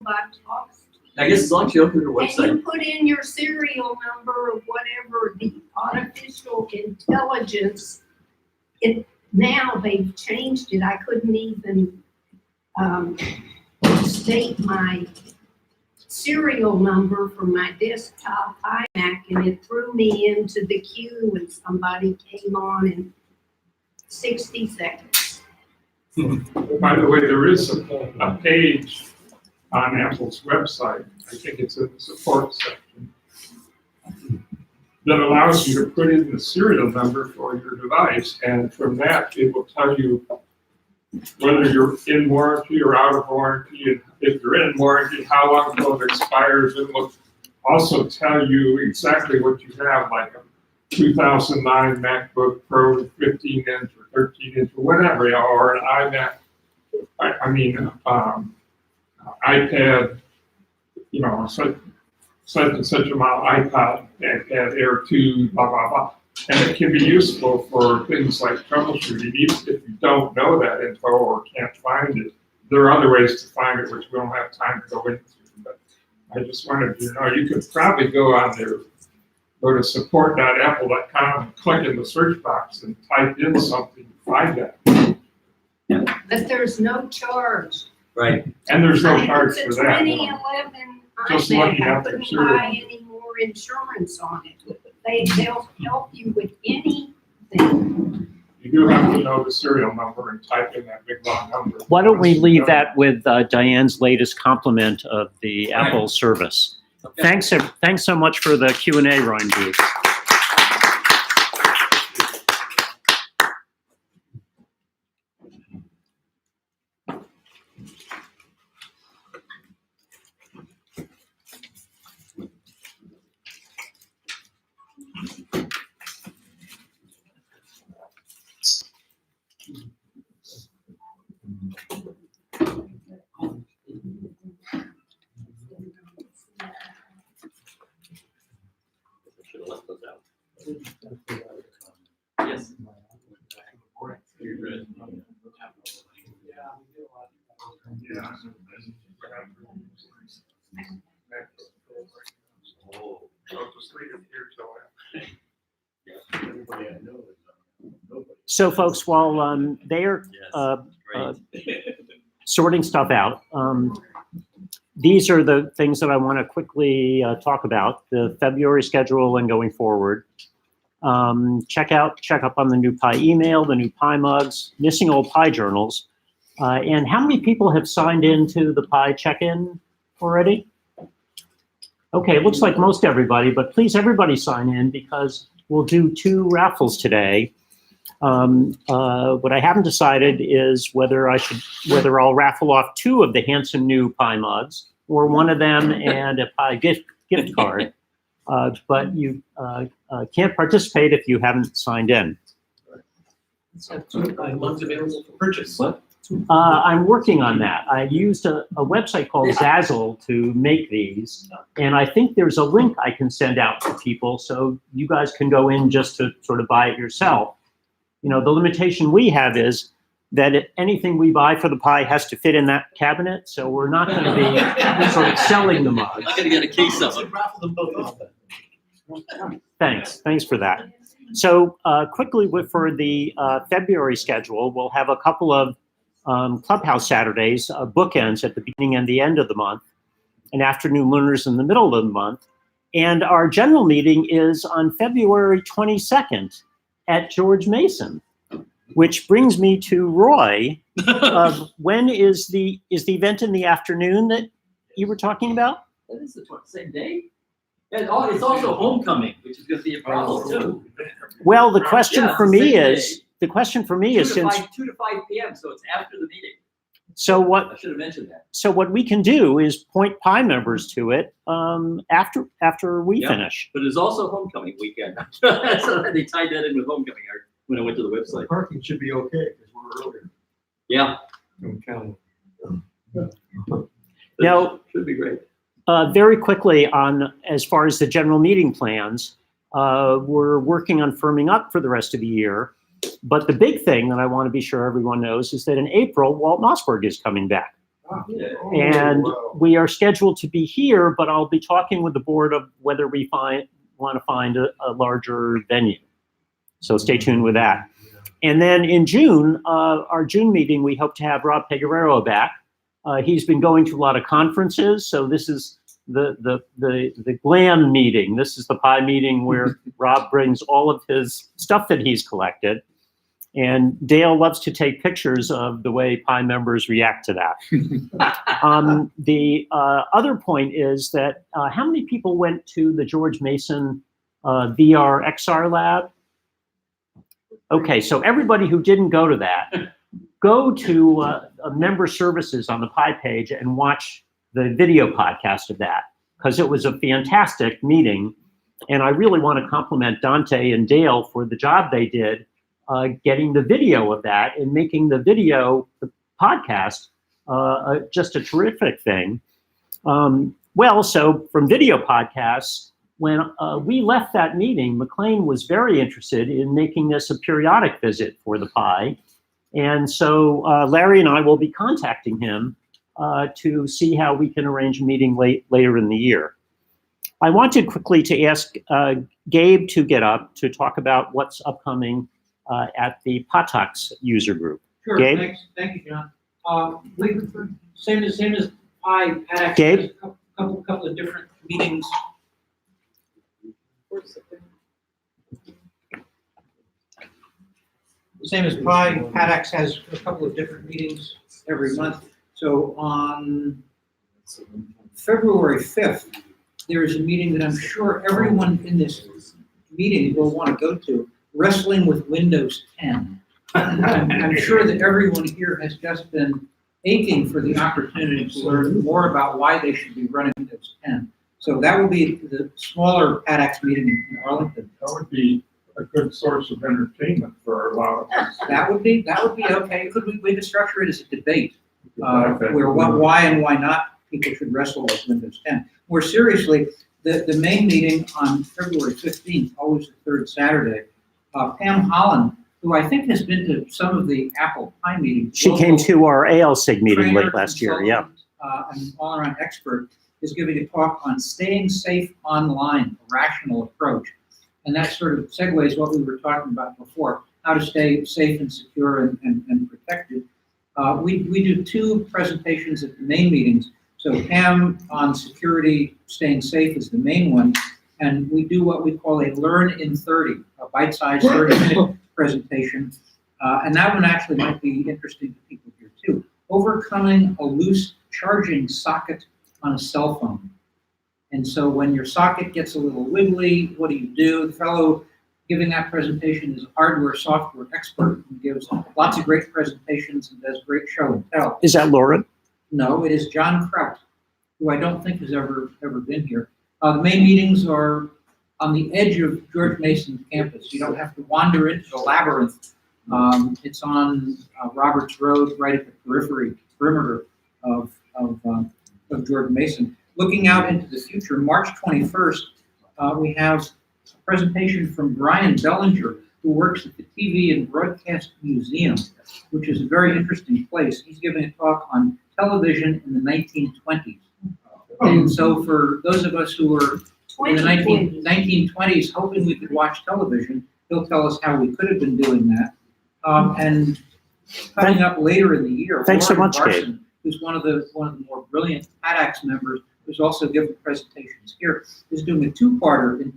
Bot talks to you. I guess as long as you open your And website. you put in your serial number or whatever, the artificial intelligence, now they've changed it. I couldn't even, state my serial number for my desktop iMac, and it threw me into the queue and somebody came on in 60 seconds. By the way, there is a page on Apple's website, I think it's in the support section, that allows you to put in the serial number for your device, and from that, it will tell you whether you're in warranty or out of warranty, and if you're in warranty, how long until it expires. It will also tell you exactly what you have, like a 2009 MacBook Pro 15-inch or 13-inch or whatever, you know, or an iMac, iPad, you know, such and such amount, iPad Air 2, blah, blah, blah. And it can be useful for things like troubleshooting, even if you don't know that info or can't find it. There are other ways to find it, which we don't have time to go into. But I just wanted you to know, you could probably go on there, go to support.apple.com and click in the search box and type in something, find that. But there's no charge. Right. And there's no I mean, charge it's for a that. 2011 Just iMac, looking I at the couldn't serial buy number. any more insurance on it. They'll help you with anything. You do have to know the serial number and type in that big long number. Why don't we leave that with Diane's latest compliment of the Right. Apple service? Okay. Thanks so much for the Q&A, Ryan Booth. Yes. Yeah. I'll just leave it here till So folks, while they're sorting stuff out, these are the things that I want to quickly talk about, the February schedule and going forward. Check up on the new Pi email, the new Pi mugs, missing old Pi journals. And how many people have signed into the Pi check-in already? Okay, it looks like most everybody, but please everybody sign in because we'll do 2 raffles today. What I haven't decided is whether I'll raffle off 2 of the handsome new Pi mugs or one of them and a Pi gift card. But you can't participate if you haven't signed in. So, mugs available for purchase. What? I'm working on that. I used a website called Zazzle to make these, and I think there's a link I can send out to people so you guys can go in just to sort of buy it yourself. You know, the limitation we have is that anything we buy for the Pi has to fit in that cabinet, so we're not going to be sort of selling the mugs. I'm not gonna get a case of them. Raffle them both off then. Thanks for that. So quickly for the February schedule, we'll have a couple of Clubhouse Saturdays, bookends at the beginning and the end of the month, and afternoon learners in the middle of the month. And our general meeting is on February 22nd at George Mason, which brings me to Roy. When is the event in the afternoon that you were talking about? That is the same day? And it's also homecoming, which is gonna be a problem too. Well, the question Yeah, for it's the me same is, the question for me is since, 2 to 5 p.m., so it's after the meeting. so what, I should have mentioned that. so what we can do is point Pi members to it after we Yeah. finish. But it's also homecoming weekend. So they tied that in with homecoming when I went to the The website. parking should be okay, because we're earlier. Yeah. I'm counting. Now, Should be great. very quickly on, as far as the general meeting plans, we're working on firming up for the rest of the year. But the big thing that I want to be sure everyone knows is that in April, Walt Mossberg is coming back. Yeah. And wow. we are scheduled to be here, but I'll be talking with the board of whether we want to find a larger venue. So stay tuned with that. And then in June, our June meeting, we hope to have Rob Peguerero back. He's been going to a lot of conferences, so this is the glam meeting. This is the Pi meeting where Rob brings all of his stuff that he's collected. And Dale loves to take pictures of the way Pi members react to that. The other point is that how many people went to the George Mason VR XR lab? Okay, so everybody who didn't go to that, go to member services on the Pi page and watch the video podcast of that, because it was a fantastic meeting. And I really want to compliment Dante and Dale for the job they did getting the video of that and making the video, the podcast, just a terrific thing. Well, so from video podcasts, when we left that meeting, McLean was very interested in making this a periodic visit for the Pi. And so Larry and I will be contacting him to see how we can arrange a meeting later in the year. I wanted quickly to ask Gabe to get up to talk about what's upcoming at the Patox user group. Sure, Gabe? thanks, thank you, John. Same as Pi, had Gabe? actually a couple of different meetings. The same as Pi, PADX has a couple of different meetings every month. So on February 5th, there is a meeting that I'm sure everyone in this meeting will want to go to, Wrestling with Windows 10. I'm sure that everyone here has just been aching for the opportunity to learn more about why they should be running Windows 10. So that will be the smaller PADX meeting in Arlington. That would be a good source of entertainment for a lot of us. That would be okay. We could structure it as a debate, where why and why not people should wrestle with Windows 10. More seriously, the main meeting on February 15th, always the third Saturday, Pam Holland, who I think has been to some of the Apple Pi meetings. She came to our ALSIG meeting trainer, late last year, yeah. An all-around expert, is giving a talk on staying safe online, a rational approach. And that sort of segues what we were talking about before, how to stay safe and secure and protected. We do two presentations at the main meetings. So Pam on security, staying safe is the main one. And we do what we call a Learn in 30, a bite-sized 30-minute presentation. And that one actually might be interesting to people here too. Overcoming a loose charging socket on a cell phone. And so when your socket gets a little wiggly, what do? The fellow giving that presentation is a hardware, software expert who gives lots of great presentations and does great show and tell. Is that Lauren? No, it is John Kraut, who I don't think has ever been here. The main meetings are on the edge of George Mason's campus. You don't have to wander into the labyrinth. It's on Roberts Road, right at the perimeter of George Mason. Looking out into the future, March 21st, we have a presentation from Brian Bellinger, who works at the TV and Broadcast Museum, which is a very interesting place. He's giving a talk on television in the 1920s. And so for those of us who were in the 1920s hoping we could watch television, He'll tell us how we could have been doing that. And coming up later in the year, Thanks so Warren much, Gabe. Garson, who's one of the more brilliant PADAX members, who's also given presentations here, is doing a two-parter in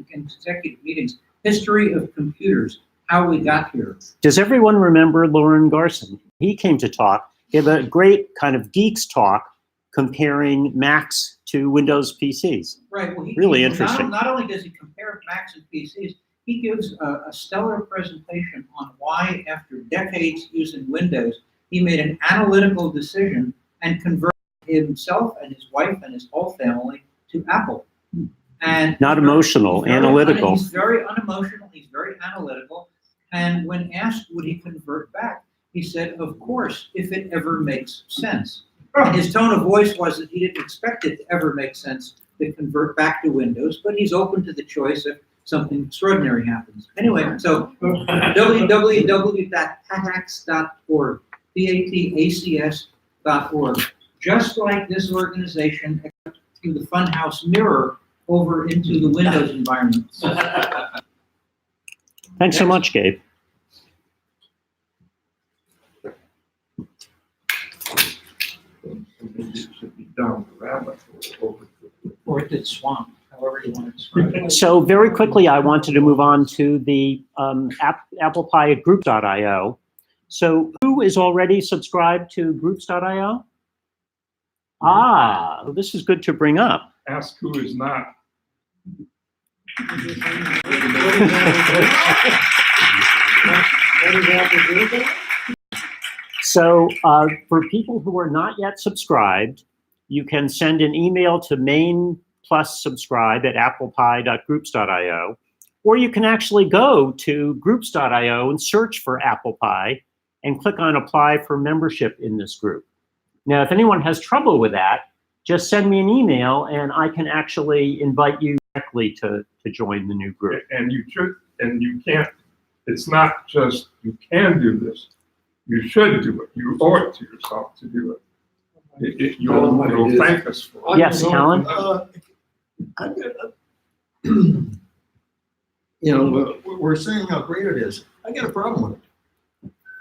consecutive meetings, History of Computers, how we got here. Does everyone remember Lauren Garson? He came to talk, gave a great kind of geeks talk comparing Macs to Windows PCs. Right. Well, Really interesting. Not only does he compare Macs and PCs, he gives a stellar presentation on why, after decades using Windows, he made an analytical decision and converted himself and his wife and his whole family to Apple. And Not emotional, analytical. He's very unemotional. He's very analytical. And when asked would he convert back, he said, "Of course, if it ever makes sense." And his tone of voice was that he didn't expect it to ever make sense to convert back to Windows, but he's open to the choice if something extraordinary happens. Anyway, so www.patax.org, PATACS.org. Just like this organization, except through the Funhouse mirror over into the Windows environment. Thanks so much, Gabe. Should be down the rabbit hole. Or it did swamp, however you want to describe it. So very quickly, I wanted to move on to the Apple Pie at groups.io. So who is already subscribed to groups.io? Ah, this is good to bring up. Ask who is not. So for people who are not yet subscribed, you can send an email to main+subscribe@applepie.groups.io, or you can actually go to groups.io and search for Apple Pie and click on apply for membership in this group. Now, if anyone has trouble with that, just send me an email and I can actually invite you directly to join the new group. And you should, and you can't, it's not just you can do this, you should do it. You owe it to yourself to do it. You'll thank us for it. Yes, Alan? I've got, we're saying how great it is. I got a problem with it.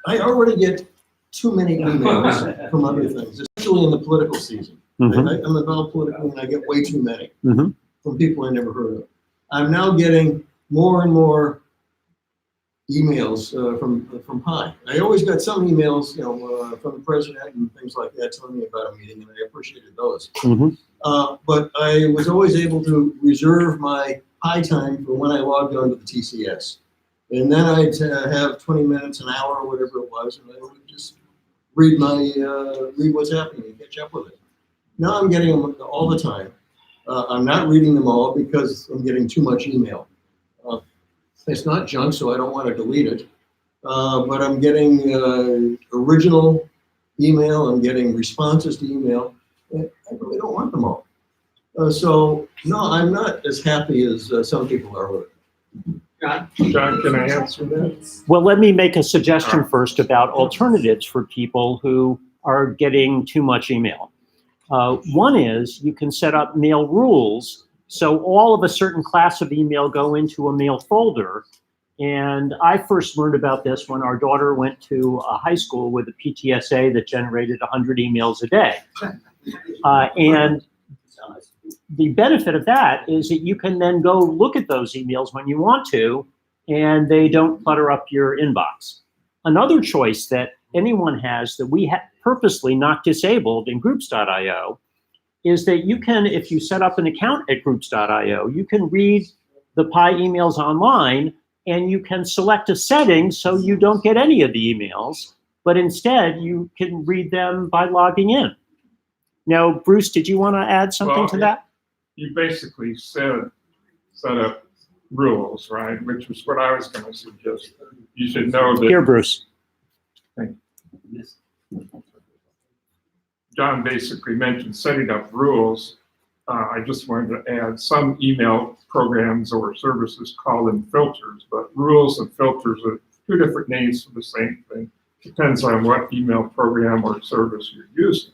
I already get too many emails from other things, especially in the political season. Mhm. I'm involved politically and I get way too many Mhm. from people I never heard of. I'm now getting more and more emails from Pi. I always got some emails, from the president and things like that telling me about a meeting, and I appreciated those. Mhm. But I was always able to reserve my Pi time for when I logged on to the TCS. And then I'd have 20 minutes, an hour, or whatever it was, and I would just read what's happening and catch up with it. Now I'm getting them all the time. I'm not reading them all because I'm getting too much email. It's not junk, so I don't want to delete it. But I'm getting original email, I'm getting responses to email. I really don't want them all. So, no, I'm not as happy as some people are with it. John, can I answer that? Well, let me make a suggestion first about alternatives for people who are getting too much email. One is you can set up mail rules. So all of a certain class of email go into a mail folder. And I first learned about this when our daughter went to a high school with a PTSA that generated 100 emails a day. And the benefit of that is that you can then go look at those emails when you want to, and they don't clutter up your inbox. Another choice that anyone has that we have purposely not disabled in groups.io is that you can, if you set up an account at groups.io, you can read the Pi emails online, and you can select a setting so you don't get any of the emails, but instead you can read them by logging in. Now, Bruce, did you want to add something to that? You basically set up rules, right? Which was what I was going to suggest. You should know that. Here, Bruce. John basically mentioned setting up rules. I just wanted to add some email programs or services call them filters, but rules and filters are two different names for the same thing. Depends on what email program or service you're using.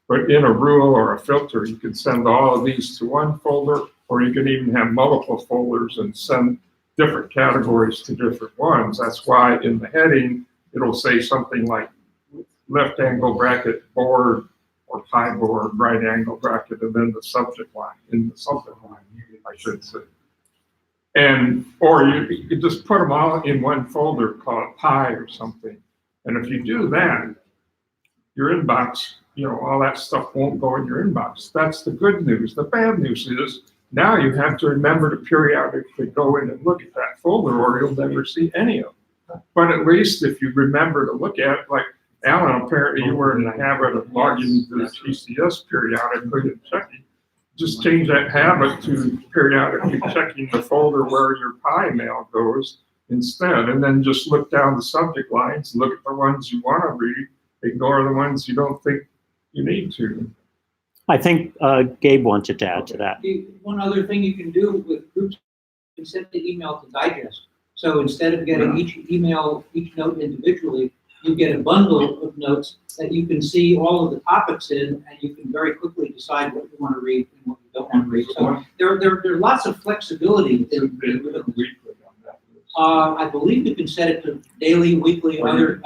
But in a rule or a filter, you can send all of these to one folder, or you can even have multiple folders and send different categories to different ones. That's why in the heading, it'll say something like left angle bracket board or pi board, right angle bracket, and then the subject line, in the subject line, I should say. And, or you could just put them all in one folder, call it pi or something. And if you do that, your inbox, you know, all that stuff won't go in your inbox. That's the good news. The bad news is now you have to remember to periodically go in and look at that folder or you'll never see any of them. But at least if you remember to look at it, like Alan, apparently you were in the habit of logging into the TCS periodically and checking. Just change that habit to periodically checking the folder where your Pi mail goes instead, and then just look down the subject lines, look at the ones you want to read, ignore the ones you don't think you need to. I think Gabe wanted to add to that. One other thing you can do with groups, you can send the email to digest. So instead of getting each note individually, you get a bundle of notes that you can see all of the topics in, and you can very quickly decide what you want to read and what you don't want to read. So there are lots of flexibility. I believe you can set it to daily, weekly, other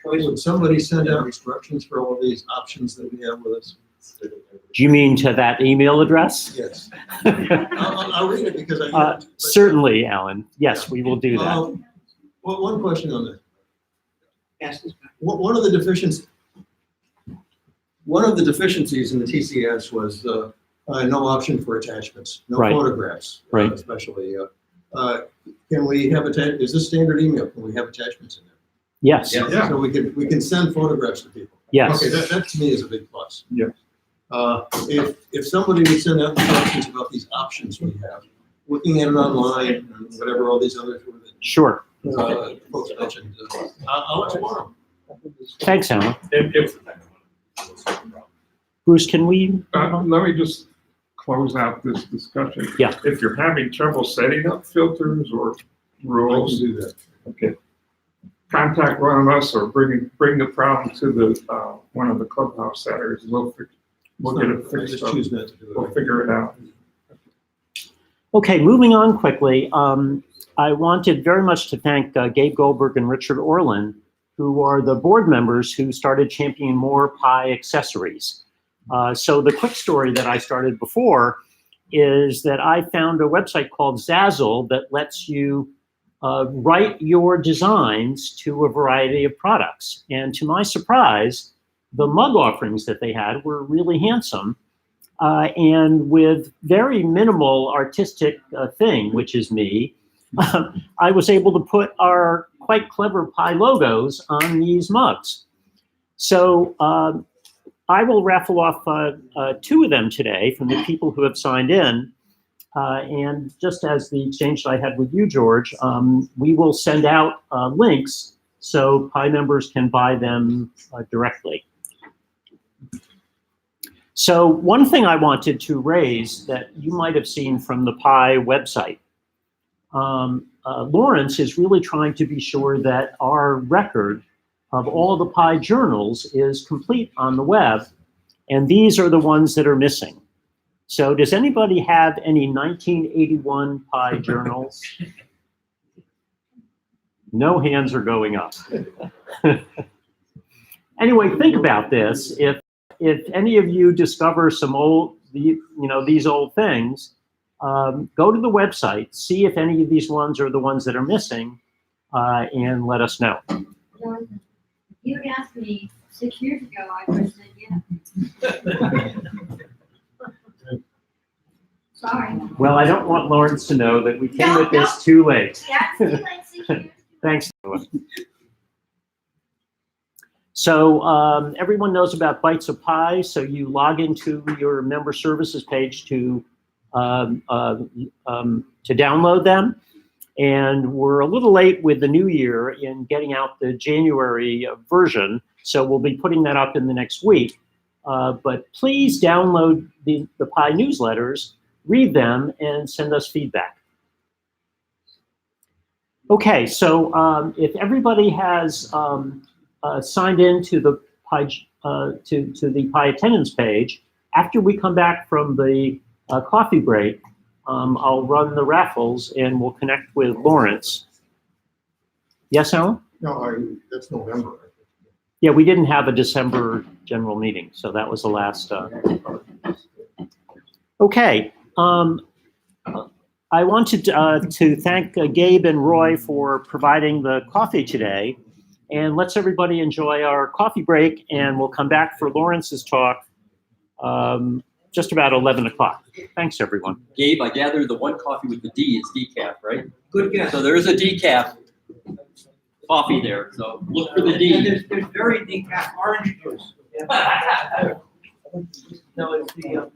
choices. Would somebody send out instructions for all of these options that we have with us? Do you mean to that email address? Yes. I'll read it because I. Certainly, Alan. Yes, we will do that. Well, one question on that. Yes. One of the deficiencies in the TCS was no option for attachments, no Right. photographs, Right. especially. Can we have is this standard email? Can we have attachments in there? Yes. Yeah. So we can send photographs to people. Yes. Okay, that to me is a big plus. Yeah. If somebody would send out instructions about these options we have, looking at it online, and whatever all these other Sure. folks mentioned, I'll explore them. Thanks, Alan. And if, Bruce, can we? let me just close out this discussion. Yeah. If you're having trouble setting up filters or rules, do that. okay, contact one of us or bring the problem to the one of the clubhouse centers. We'll get it I fixed just up. choose not to do We'll it. figure it out. Okay, moving on quickly. I wanted very much to thank Gabe Goldberg and Richard Orlin, who are the board members who started championing more Pi accessories. So the quick story that I started before is that I found a website called Zazzle that lets you write your designs to a variety of products. And to my surprise, the mug offerings that they had were really handsome and with very minimal artistic thing, which is me. I was able to put our quite clever Pi logos on these mugs. So I will raffle off 2 of them today from the people who have signed in. And just as the exchange that I had with you, George, we will send out links so Pi members can buy them directly. So one thing I wanted to raise that you might have seen from the Pi website, Lawrence is really trying to be sure that our record of all the Pi journals is complete on the web, and these are the ones that are missing. So does anybody have any 1981 Pi journals? No hands are going up. Anyway, think about this. If any of you discover some old, these old things, go to the website, see if any of these ones are the ones that are missing, and let us know. You asked me 6 years ago, I would have said yeah. Sorry. Well, I don't want Lawrence to know that we came at this too late. Yeah, it's too late, 6 years. Thanks. So everyone knows about Bytes of Pi. So you log into your member services page to download them. And we're a little late with the new year in getting out the January version. So we'll be putting that up in the next week. But please download the Pi newsletters, read them, and send us feedback. Okay, so if everybody has signed in to the Pi to the Pi attendance page, after we come back from the coffee break, I'll run the raffles and we'll connect with Lawrence. Yes, Alan? No, that's November. Yeah, we didn't have a December general meeting, so that was the last. Okay. I wanted to thank Gabe and Roy for providing the coffee today. And let's everybody enjoy our coffee break, and we'll come back for Lawrence's talk just about 11 o'clock. Thanks, everyone. Gabe, I gather the one coffee with the D is decaf, right? Good guess. So there is a decaf coffee there, so look for the And D. there's very decaf orange juice. No, it's the,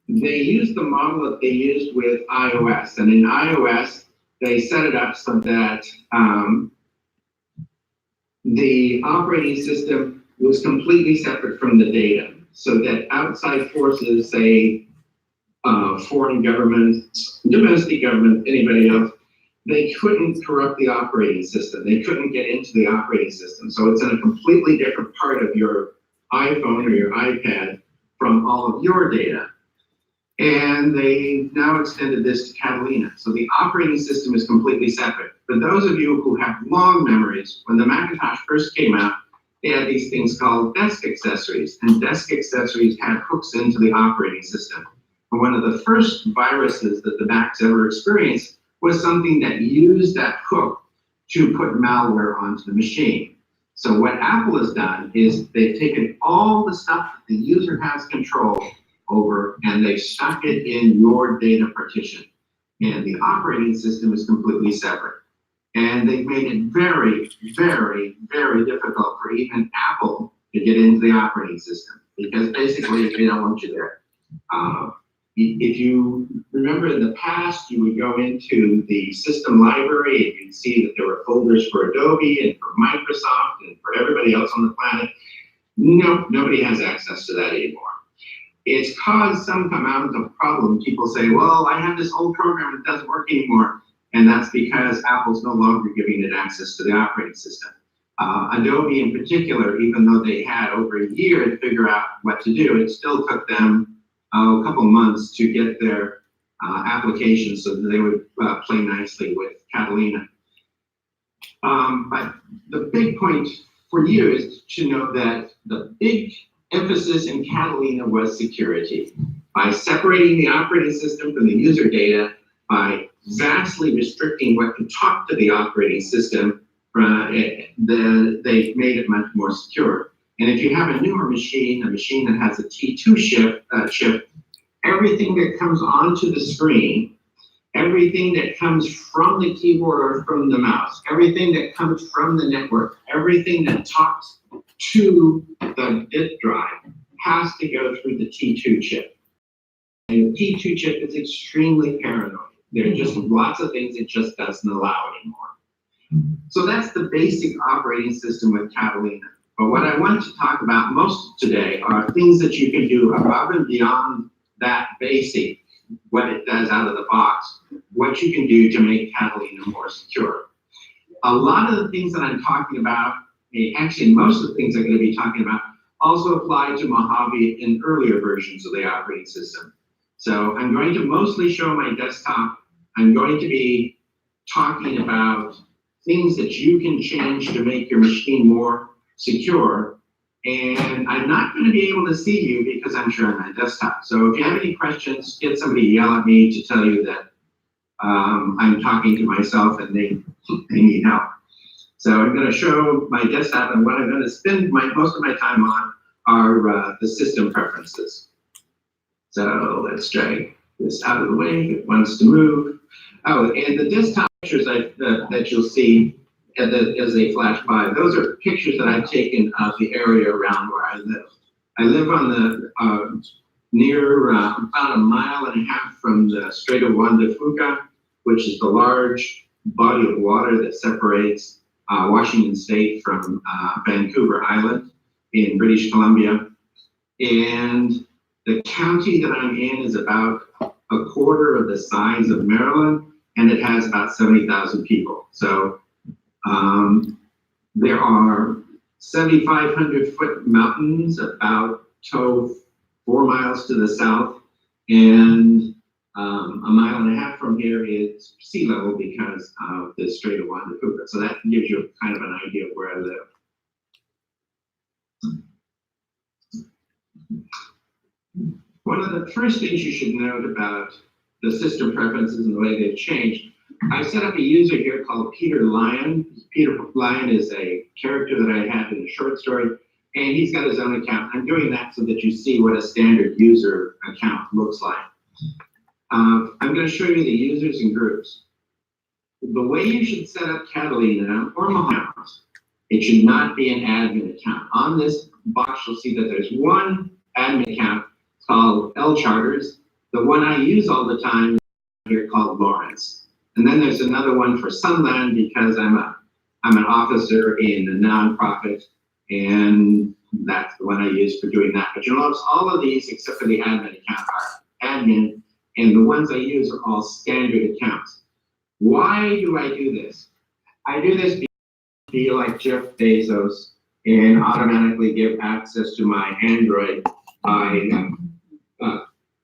they used the model that they used with iOS, and in iOS, they set it up so that the operating system was completely separate from the data, so that outside forces, say foreign governments, domestic government, anybody else, they couldn't corrupt the operating system. They couldn't get into the operating system. So it's in a completely different part of your iPhone or your iPad from all of your data. And they now extended this to Catalina. So the operating system is completely separate. For those of you who have long memories, when the Macintosh first came out, they had these things called desk accessories, and desk accessories had hooks into the operating system. And one of the first viruses that the Macs ever experienced was something that used that hook to put malware onto the machine. So what Apple has done is they've taken all the stuff that the user has control over and they've stuck it in your data partition. And the operating system is completely separate. And they've made it very, very, very difficult for even Apple to get into the operating system because basically they don't want you there. If you remember in the past, you would go into the system library and you'd see that there were folders for Adobe and for Microsoft and for everybody else on the planet. No, nobody has access to that anymore. It's caused some amount of problem. People say, well, I have this old program that doesn't work anymore. And that's because Apple's no longer giving it access to the operating system. Adobe in particular, even though they had over a year to figure out what to do, it still took them a couple months to get their applications so that they would play nicely with Catalina. But the big point for you is to know that the big emphasis in Catalina was security. By separating the operating system from the user data, by vastly restricting what can talk to the operating system, they've made it much more secure. And if you have a newer machine, a machine that has a T2 chip, everything that comes onto the screen, everything that comes from the keyboard or from the mouse, everything that comes from the network, everything that talks to the disk drive has to go through the T2 chip. And the T2 chip is extremely paranoid. There are just lots of things it just doesn't allow anymore. So that's the basic operating system with Catalina. But what I want to talk about most today are things that you can do above and beyond that basic, what it does out of the box, what you can do to make Catalina more secure. A lot of the things that I'm talking about, actually most of the things I'm going to be talking about, also apply to Mojave in earlier versions of the operating system. So I'm going to mostly show my desktop. I'm going to be talking about things that you can change to make your machine more secure. And I'm not going to be able to see you because I'm sharing my desktop. So if you have any questions, get somebody to yell at me to tell you that I'm talking to myself and they need help. So I'm going to show my desktop, and what I'm going to spend most of my time on are the system preferences. So let's try this out of the way. It wants to move. Oh, and the desktop pictures that you'll see as they flash by, those are pictures that I've taken of the area around where I live. I live on the near about 1.5 miles from the Strait of Juan de Fuca, which is the large body of water that separates Washington State from Vancouver Island in British Columbia. And the county that I'm in is about 1/4 of the size of Maryland, and it has about 70,000 people. So there are 7,500-foot mountains about 4 miles to the south, and 1.5 miles from here is sea level because of the Strait of Juan de Fuca. So that gives you kind of an idea of where I live. One of the first things you should note about the system preferences and the way they've changed, I've set up a user here called Peter Lyon. Peter Lyon is a character that I had in a short story, and he's got his own account. I'm doing that so that you see what a standard user account looks like. I'm going to show you the users and groups. The way you should set up Catalina or Mojave, it should not be an admin account. On this box, you'll see that there's one admin account called L Charters, The one I use all the time is here called Lawrence. And then there's another one for Sunland because I'm an officer in a nonprofit, and that's the one I use for doing that. But you'll notice all of these, except for the admin account, are admin, and the ones I use are all standard accounts. Why do I do this? I do this because I feel like Jeff Bezos and automatically give access to my Android by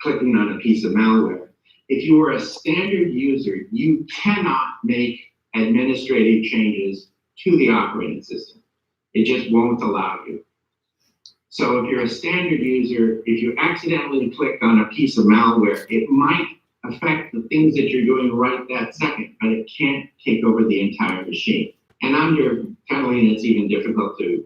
clicking on a piece of malware. If you are a standard user, you cannot make administrative changes to the operating system. It just won't allow you. So if you're a standard user, if you accidentally click on a piece of malware, it might affect the things that you're doing right that second, but it can't take over the entire machine. And under Catalina, it's even difficult to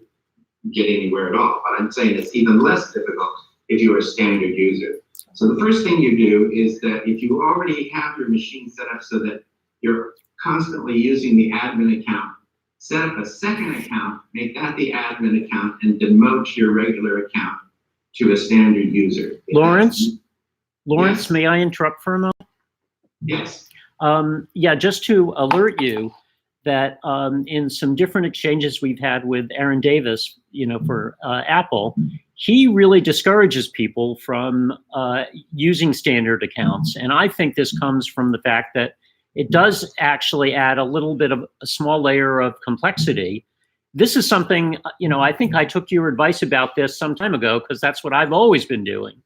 get anywhere at all, but I'm saying it's even less difficult if you're a standard user. So the first thing you do is that if you already have your machine set up so that you're constantly using the admin account, set up a second account, make that the admin account, and demote your regular account to a standard user. Lawrence, Yes. may I interrupt for a moment? Yes. Yeah, just to alert you that in some different exchanges we've had with Aaron Davis, for Apple, he really discourages people from using standard accounts. And I think this comes from the fact that it does actually add a little bit of a small layer of complexity. This is something, I think I took your advice about this some time ago because that's what I've always been doing.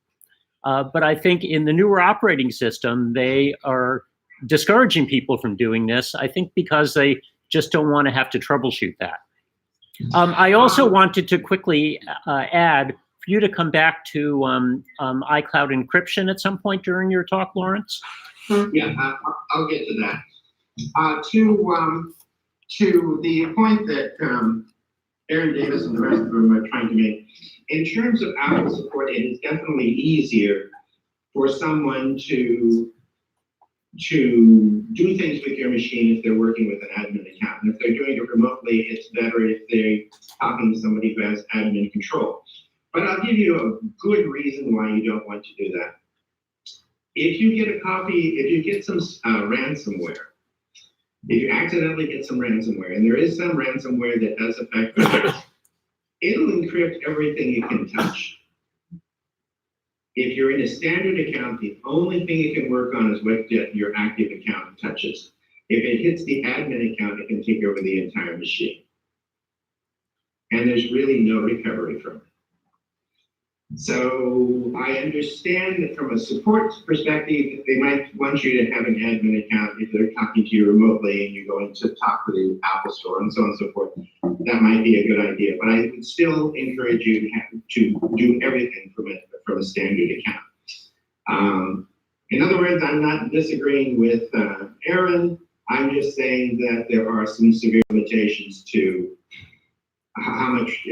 But I think in the newer operating system, they are discouraging people from doing this, I think because they just don't want to have to troubleshoot that. I also wanted to quickly add for you to come back to iCloud encryption at some point during your talk, Lawrence. Yeah, I'll get to that. To the point that Aaron Davis and the rest of them are trying to make, in terms of Apple support, it is definitely easier for someone to do things with your machine if they're working with an admin account. And if they're doing it remotely, it's better if they're talking to somebody who has admin control. But I'll give you a good reason why you don't want to do that. If you get some ransomware, if you accidentally get some ransomware, and there is some ransomware that does affect others, it'll encrypt everything you can touch. If you're in a standard account, the only thing it can work on is what your active account touches. If it hits the admin account, it can take over the entire machine. And there's really no recovery from it. So I understand that from a support perspective, they might want you to have an admin account if they're talking to you remotely and you're going to talk to the Apple Store and so on and so forth. That might be a good idea, but I would still encourage you to do everything from a standard account. In other words, I'm not disagreeing with Aaron. I'm just saying that there are some severe limitations to how much.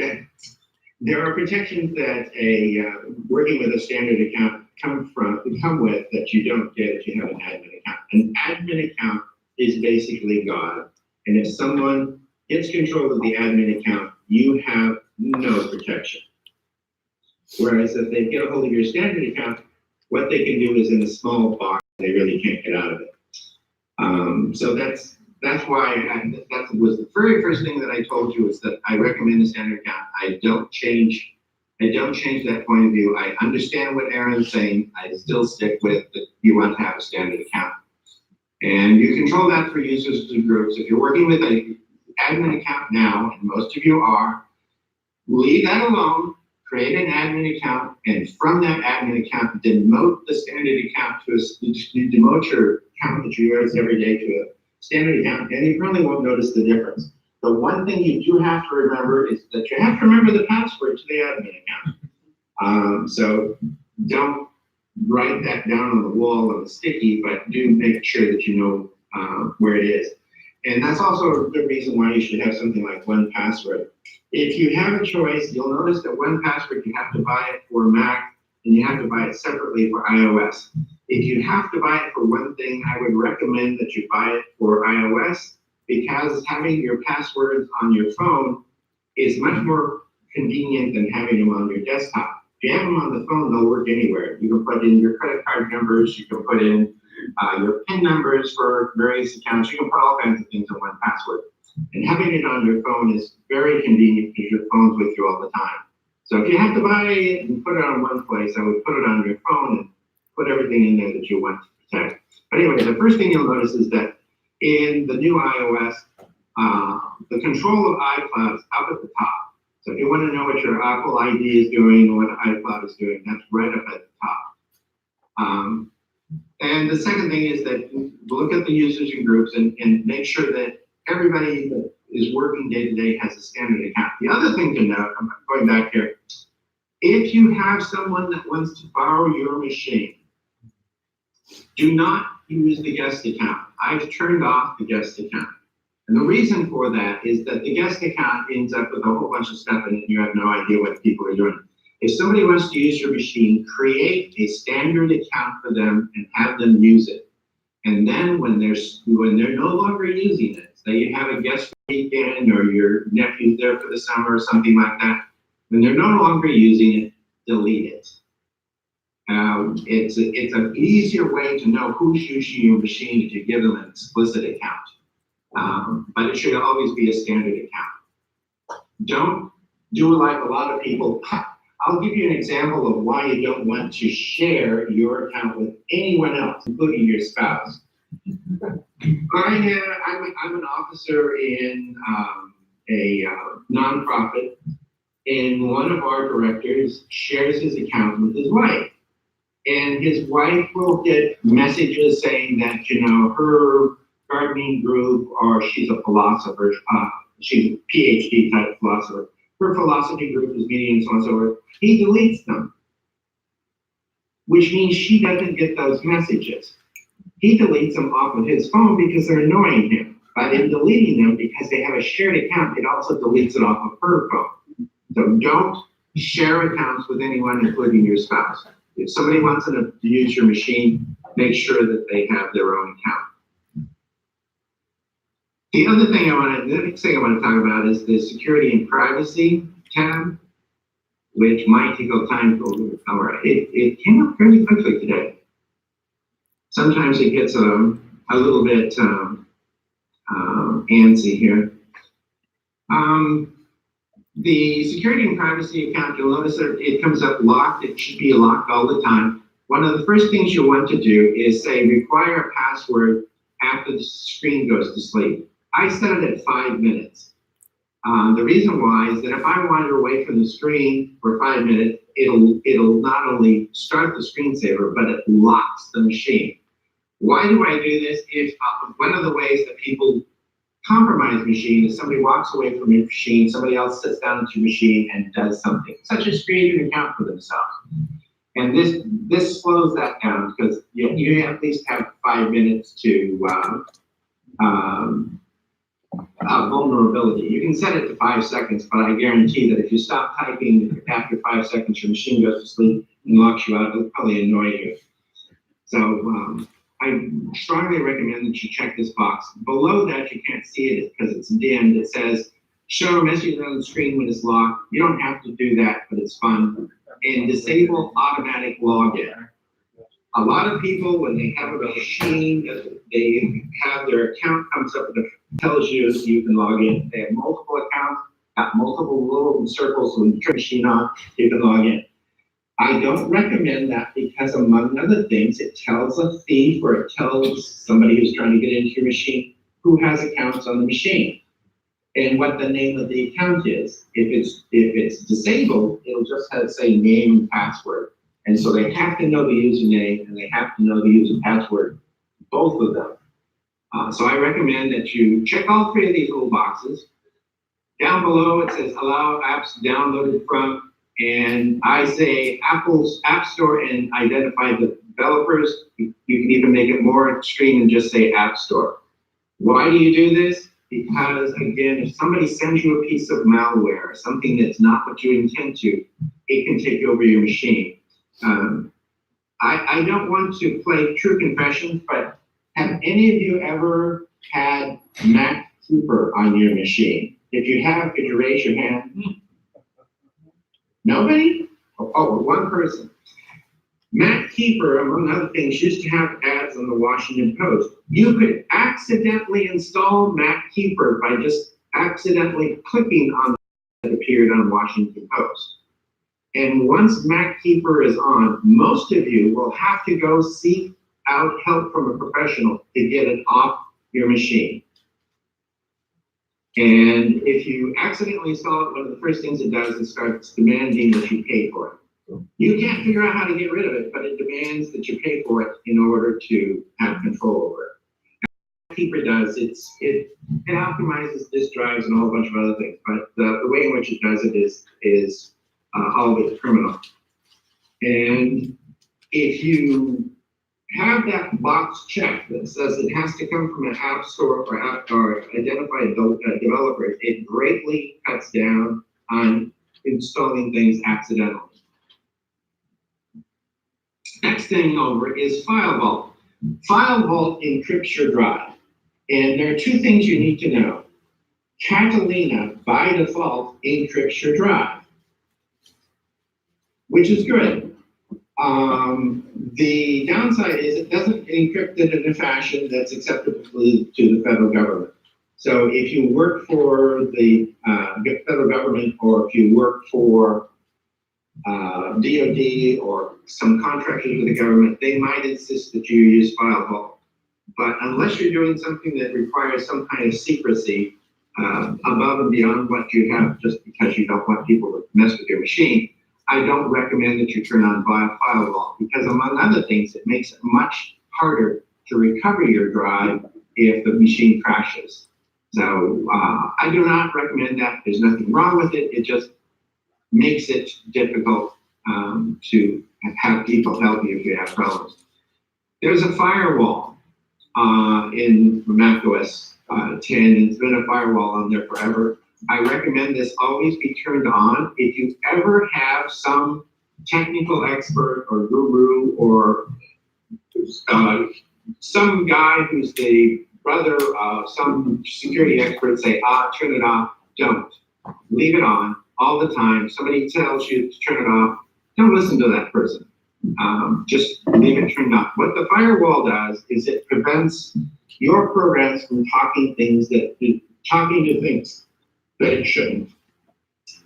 There are protections that working with a standard account come with that you don't get if you have an admin account. An admin account is basically God, and if someone gets control of the admin account, you have no protection. Whereas if they get a hold of your standard account, what they can do is in a small box, they really can't get out of it. So that's why that was the very first thing that I told you is that I recommend a standard account. I don't change that point of view. I understand what Aaron's saying. I still stick with that you want to have a standard account. And you control that for users and groups. If you're working with an admin account now, and most of you are, leave that alone, create an admin account, and from that admin account, demote the standard account demote your account that you use every day to a standard account, and you probably won't notice the difference. The one thing you do have to remember is that you have to remember the password to the admin account. So don't write that down on the wall on the sticky, but do make sure that you know where it is. And that's also a good reason why you should have something like 1Password. If you have a choice, you'll notice that 1Password, you have to buy it for Mac, and you have to buy it separately for iOS. If you have to buy it for one thing, I would recommend that you buy it for iOS, because having your passwords on your phone is much more convenient than having them on your desktop. If you have them on the phone, they'll work anywhere. You can put in your credit card numbers, you can put in your PIN numbers for various accounts, you can put all kinds of things in one password. And having it on your phone is very convenient because your phone's with you all the time. So if you have to buy it and put it on one place, I would put it on your phone and put everything in there that you want to protect. But anyway, the first thing you'll notice is that in the new iOS, the control of iCloud is up at the top. So if you want to know what your Apple ID is doing or what iCloud is doing, that's right up at the top. And the second thing is that look at the users and groups and make sure that everybody that is working day to day has a standard account. The other thing to note, I'm going back here, if you have someone that wants to borrow your machine, do not use the guest account. I've turned off the guest account. And the reason for that is that the guest account ends up with a whole bunch of stuff in it and you have no idea what people are doing. If somebody wants to use your machine, create a standard account for them and have them use it. And then when they're no longer using it, say you have a guest weekend or your nephew's there for the summer or something like that, when they're no longer using it, delete it. It's an easier way to know who's using your machine if you give them an explicit account. But it should always be a standard account. Don't do like a lot of people. I'll give you an example of why you don't want to share your account with anyone else, including your spouse. I'm an officer in a nonprofit, and one of our directors shares his account with his wife. And his wife will get messages saying that, you know, her gardening group, or she's a philosopher, she's a PhD type philosopher, her philosophy group is meeting and so on and so forth. He deletes them, which means she doesn't get those messages. He deletes them off of his phone because they're annoying him. But in deleting them, because they have a shared account, it also deletes it off of her phone. So don't share accounts with anyone, including your spouse. If somebody wants to use your machine, make sure that they have their own account. The next thing I want to talk about is the security and privacy tab, which might take a time to overpower. It came up fairly quickly today. Sometimes it gets a little bit antsy here. The security and privacy account, you'll notice that it comes up locked. It should be locked all the time. One of the first things you'll want to do is say require a password after the screen goes to sleep. I set it at 5 minutes. The reason why is that if I wander away from the screen for 5 minutes, it'll not only start the screensaver, but it locks the machine. Why do I do this? If one of the ways that people compromise machine is somebody walks away from your machine, somebody else sits down at your machine and does something, such as create an account for themselves. And this slows that down because you at least have 5 minutes to vulnerability. You can set it to 5 seconds, but I guarantee that if you stop typing after 5 seconds, your machine goes to sleep and locks you out. It'll probably annoy you. So I strongly recommend that you check this box. Below that, you can't see it because it's dimmed. It says, show a message on the screen when it's locked. You don't have to do that, but it's fun. And disable automatic login. A lot of people, when they have a machine, they have their account comes up and it tells you you can log in. They have multiple accounts, got multiple little circles, when you turn the machine on, you can log in. I don't recommend that because, among other things, it tells a thief or it tells somebody who's trying to get into your machine who has accounts on the machine and what the name of the account is. If it's disabled, it'll just have to say name and password. And so they have to know the username and they have to know the user password, both of them. So I recommend that you check all 3 of these little boxes. Down below it says allow apps downloaded from, and I say Apple's App Store and identify the developers. You can even make it more extreme and just say App Store. Why do you do this? Because again, if somebody sends you a piece of malware, something that's not what you intend to, it can take over your machine. I don't want to play true confessions, but have any of you ever had Mac Trooper on your machine? If you have, could you raise your hand? Nobody? one person. Matt Keeper, among other things, used to have ads on the Washington Post. You could accidentally install Matt Keeper by just accidentally clicking on that appeared on Washington Post. And once Matt Keeper is on, most of you will have to go seek out help from a professional to get it off your machine. And if you accidentally install it, one of the first things it does is starts demanding that you pay for it. You can't figure out how to get rid of it, but it demands that you pay for it in order to have control over it. What Keeper does, it optimizes disk drives and a whole bunch of other things, but the way in which it does it is all of it criminal. And if you have that box checked that says it has to come from an app store or identified developers, it greatly cuts down on installing things accidentally. Next thing over is File Vault. File Vault encrypts your drive. And there are two things you need to know. Catalina, by default, encrypts your drive, which is good. The downside is it doesn't encrypt it in a fashion that's acceptable to the federal government. So if you work for the federal government, or if you work for DoD or some contractors with the government, they might insist that you use File Vault. But unless you're doing something that requires some kind of secrecy above and beyond what you have just because you don't want people to mess with your machine, I don't recommend that you turn on File Vault, because among other things, it makes it much harder to recover your drive if the machine crashes. So I do not recommend that. There's nothing wrong with it. It just makes it difficult to have people help you if you have problems. There's a firewall in macOS 10. It's been a firewall on there forever. I recommend this always be turned on. If you ever have some technical expert or guru or some guy who's the brother of some security expert say, turn it off, don't. Leave it on all the time. Somebody tells you to turn it off, don't listen to that person. Just leave it turned off. What the firewall does is it prevents your programs from talking to things that it shouldn't.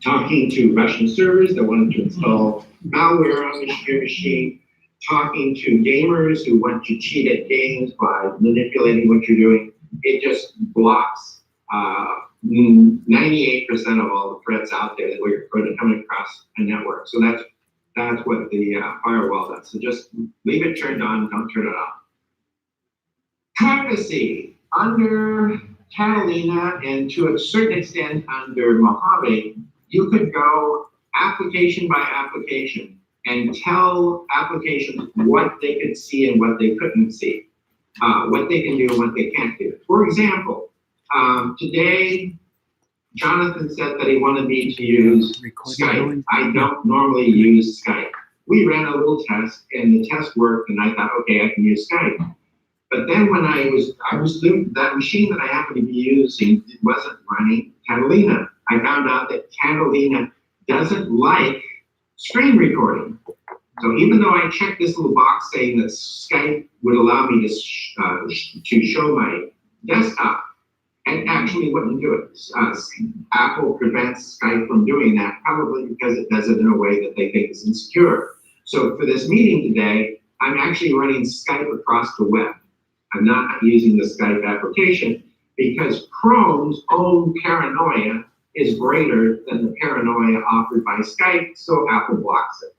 Talking to Russian servers that wanted to install malware on your machine, talking to gamers who want to cheat at games by manipulating what you're doing. It just blocks 98% of all the threats out there that we're coming across a network. So that's what the firewall does. So just leave it turned on, don't turn it off. Privacy. Under Catalina and to a certain extent under Mojave, you could go application by application and tell applications what they could see and what they couldn't see, what they can do and what they can't do. For example, today, Jonathan said that he wanted me to use Skype. I don't normally use Skype. We ran a little test and the test worked and I thought, okay, I can use Skype. But then when I was doing that machine that I happened to be using, it wasn't running Catalina. I found out that Catalina doesn't like screen recording. So even though I checked this little box saying that Skype would allow me to show my desktop, it actually wouldn't do it. Apple prevents Skype from doing that, probably because it does it in a way that they think is insecure. So for this meeting today, I'm actually running Skype across the web. I'm not using the Skype application because Chrome's own paranoia is greater than the paranoia offered by Skype, so Apple blocks it.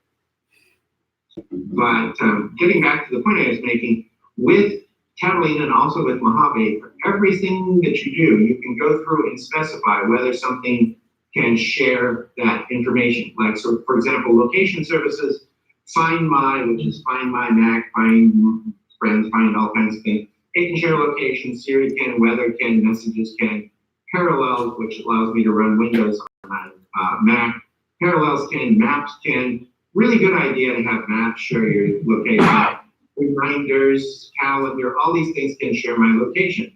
But getting back to the point I was making, with Catalina and also with Mojave, for everything that you do, you can go through and specify whether something can share that information. Like, so for example, location services, Find My, which is Find My Mac, Find Friends, Find all kinds of things. It can share locations, Siri can, weather can, messages can, Parallels, which allows me to run Windows on my Mac. Parallels can, Maps can. Really good idea to have Maps share your location. Reminders, calendar, all these things can share my location.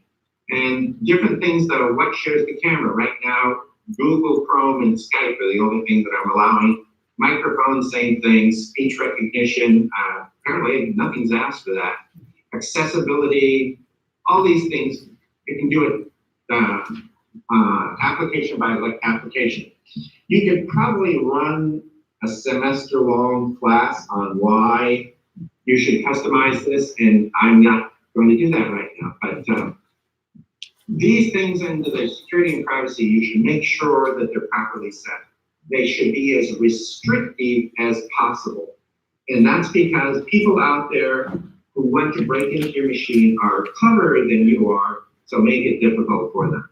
And different things that are what shares the camera. Right now, Google Chrome and Skype are the only things that I'm allowing. Microphone, same thing. Speech recognition, apparently nothing's asked for that. Accessibility, all these things, you can do it application by application. You could probably run a semester-long class on why you should customize this, and I'm not going to do that right now. But these things under the security and privacy, you should make sure that they're properly set. They should be as restrictive as possible. And that's because people out there who want to break into your machine are cleverer than you are, so make it difficult for them.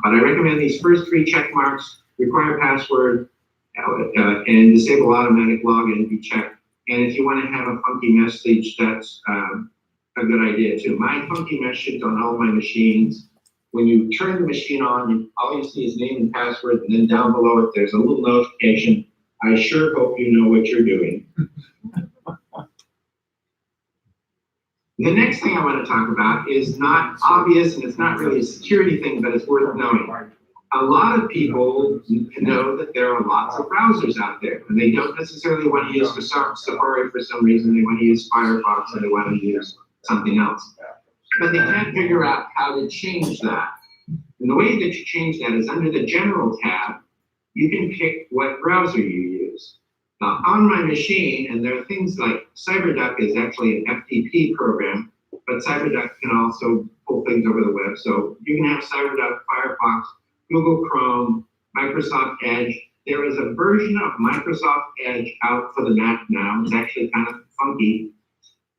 But I recommend these first 3 check marks: require password, and disable automatic login be checked. And if you want to have a funky message, that's a good idea too. My funky message on all my machines, when you turn the machine on, all you see is name and password, and then down below it, there's a little notification. I sure hope you know what you're doing. The next thing I want to talk about is not obvious, and it's not really a security thing, but it's worth knowing. A lot of people know that there are lots of browsers out there, and they don't necessarily want to use Safari for some reason. They want to use Firefox, and they want to use something else. But they can't figure out how to change that. And the way that you change that is under the General tab, you can pick what browser you use. Now, on my machine, and there are things like CyberDuck is actually an FTP program, but CyberDuck can also pull things over the web. So you can have CyberDuck, Firefox, Google Chrome, Microsoft Edge. There is a version of Microsoft Edge out for the Mac now. It's actually kind of funky.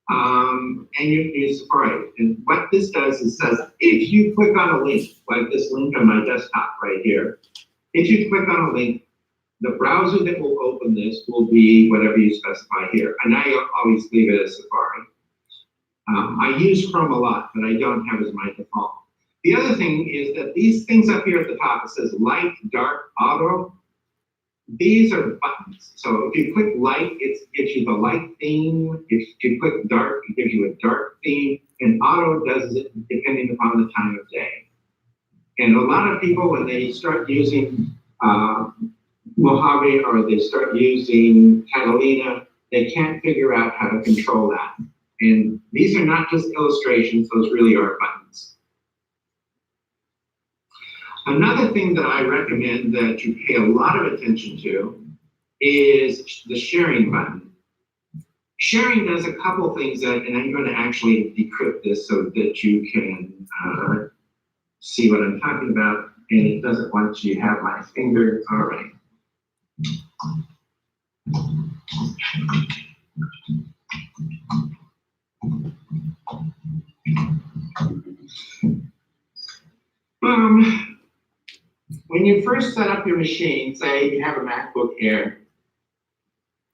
And you can use Safari. And what this does is says, if you click on a link, like this link on my desktop right here, if you click on a link, the browser that will open this will be whatever you specify here. And I always leave it as Safari. I use Chrome a lot, but I don't have as my default. The other thing is that these things up here at the top, it says light, dark, auto. These are buttons. So if you click light, it gives you the light theme. If you click dark, it gives you a dark theme. And auto does it depending upon the time of day. And a lot of people, when they start using Mojave or they start using Catalina, they can't figure out how to control that. And these are not just illustrations, those really are buttons. Another thing that I recommend that you pay a lot of attention to is the sharing button. Sharing does a couple things that, and I'm going to actually decrypt this so that you can see what I'm talking about, and it doesn't want you to have my finger. All right. When you first set up your machine, say you have a MacBook Air,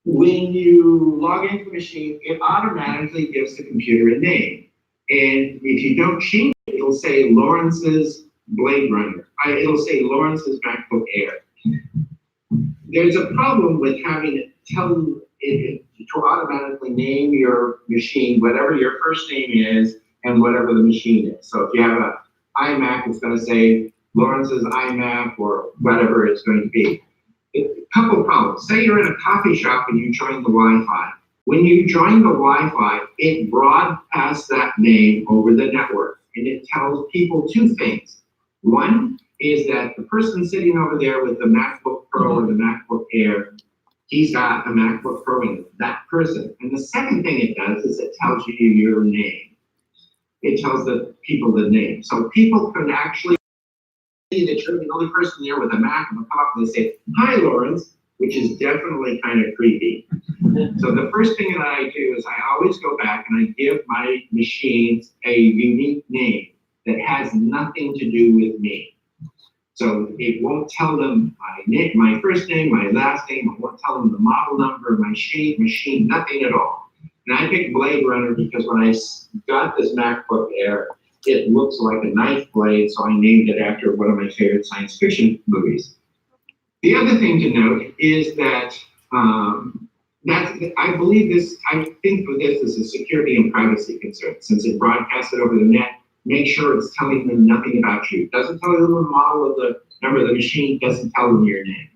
when you log into the machine, it automatically gives the computer a name. And if you don't change it, it'll say Lawrence's Blade Runner. It'll say Lawrence's MacBook Air. There's a problem with having it tell it to automatically name your machine, whatever your first name is and whatever the machine is. So if you have an iMac, it's going to say Lawrence's iMac or whatever it's going to be. A couple of problems. Say you're in a coffee shop and you join the Wi-Fi. When you join the Wi-Fi, it broadcasts that name over the network, and it tells people two things. One is that the person sitting over there with the MacBook Pro or the MacBook Air, he's got a MacBook Pro in that person. And the second thing it does is it tells you your name. It tells the people the name. So people can actually see that you're the only person there with a Mac and a pop, and they say, "Hi, Lawrence," which is definitely kind of creepy. So the first thing that I do is I always go back and I give my machines a unique name that has nothing to do with me. So it won't tell them my name, my first name, my last name. It won't tell them the model number, my machine, nothing at all. And I picked Blade Runner because when I got this MacBook Air, it looks like a knife blade, so I named it after one of my favorite science fiction movies. The other thing to note is that I believe this, I think of this as a security and privacy concern. Since it broadcasts it over the net, make sure it's telling them nothing about you. It doesn't tell them the model of the number of the machine, doesn't tell them your name.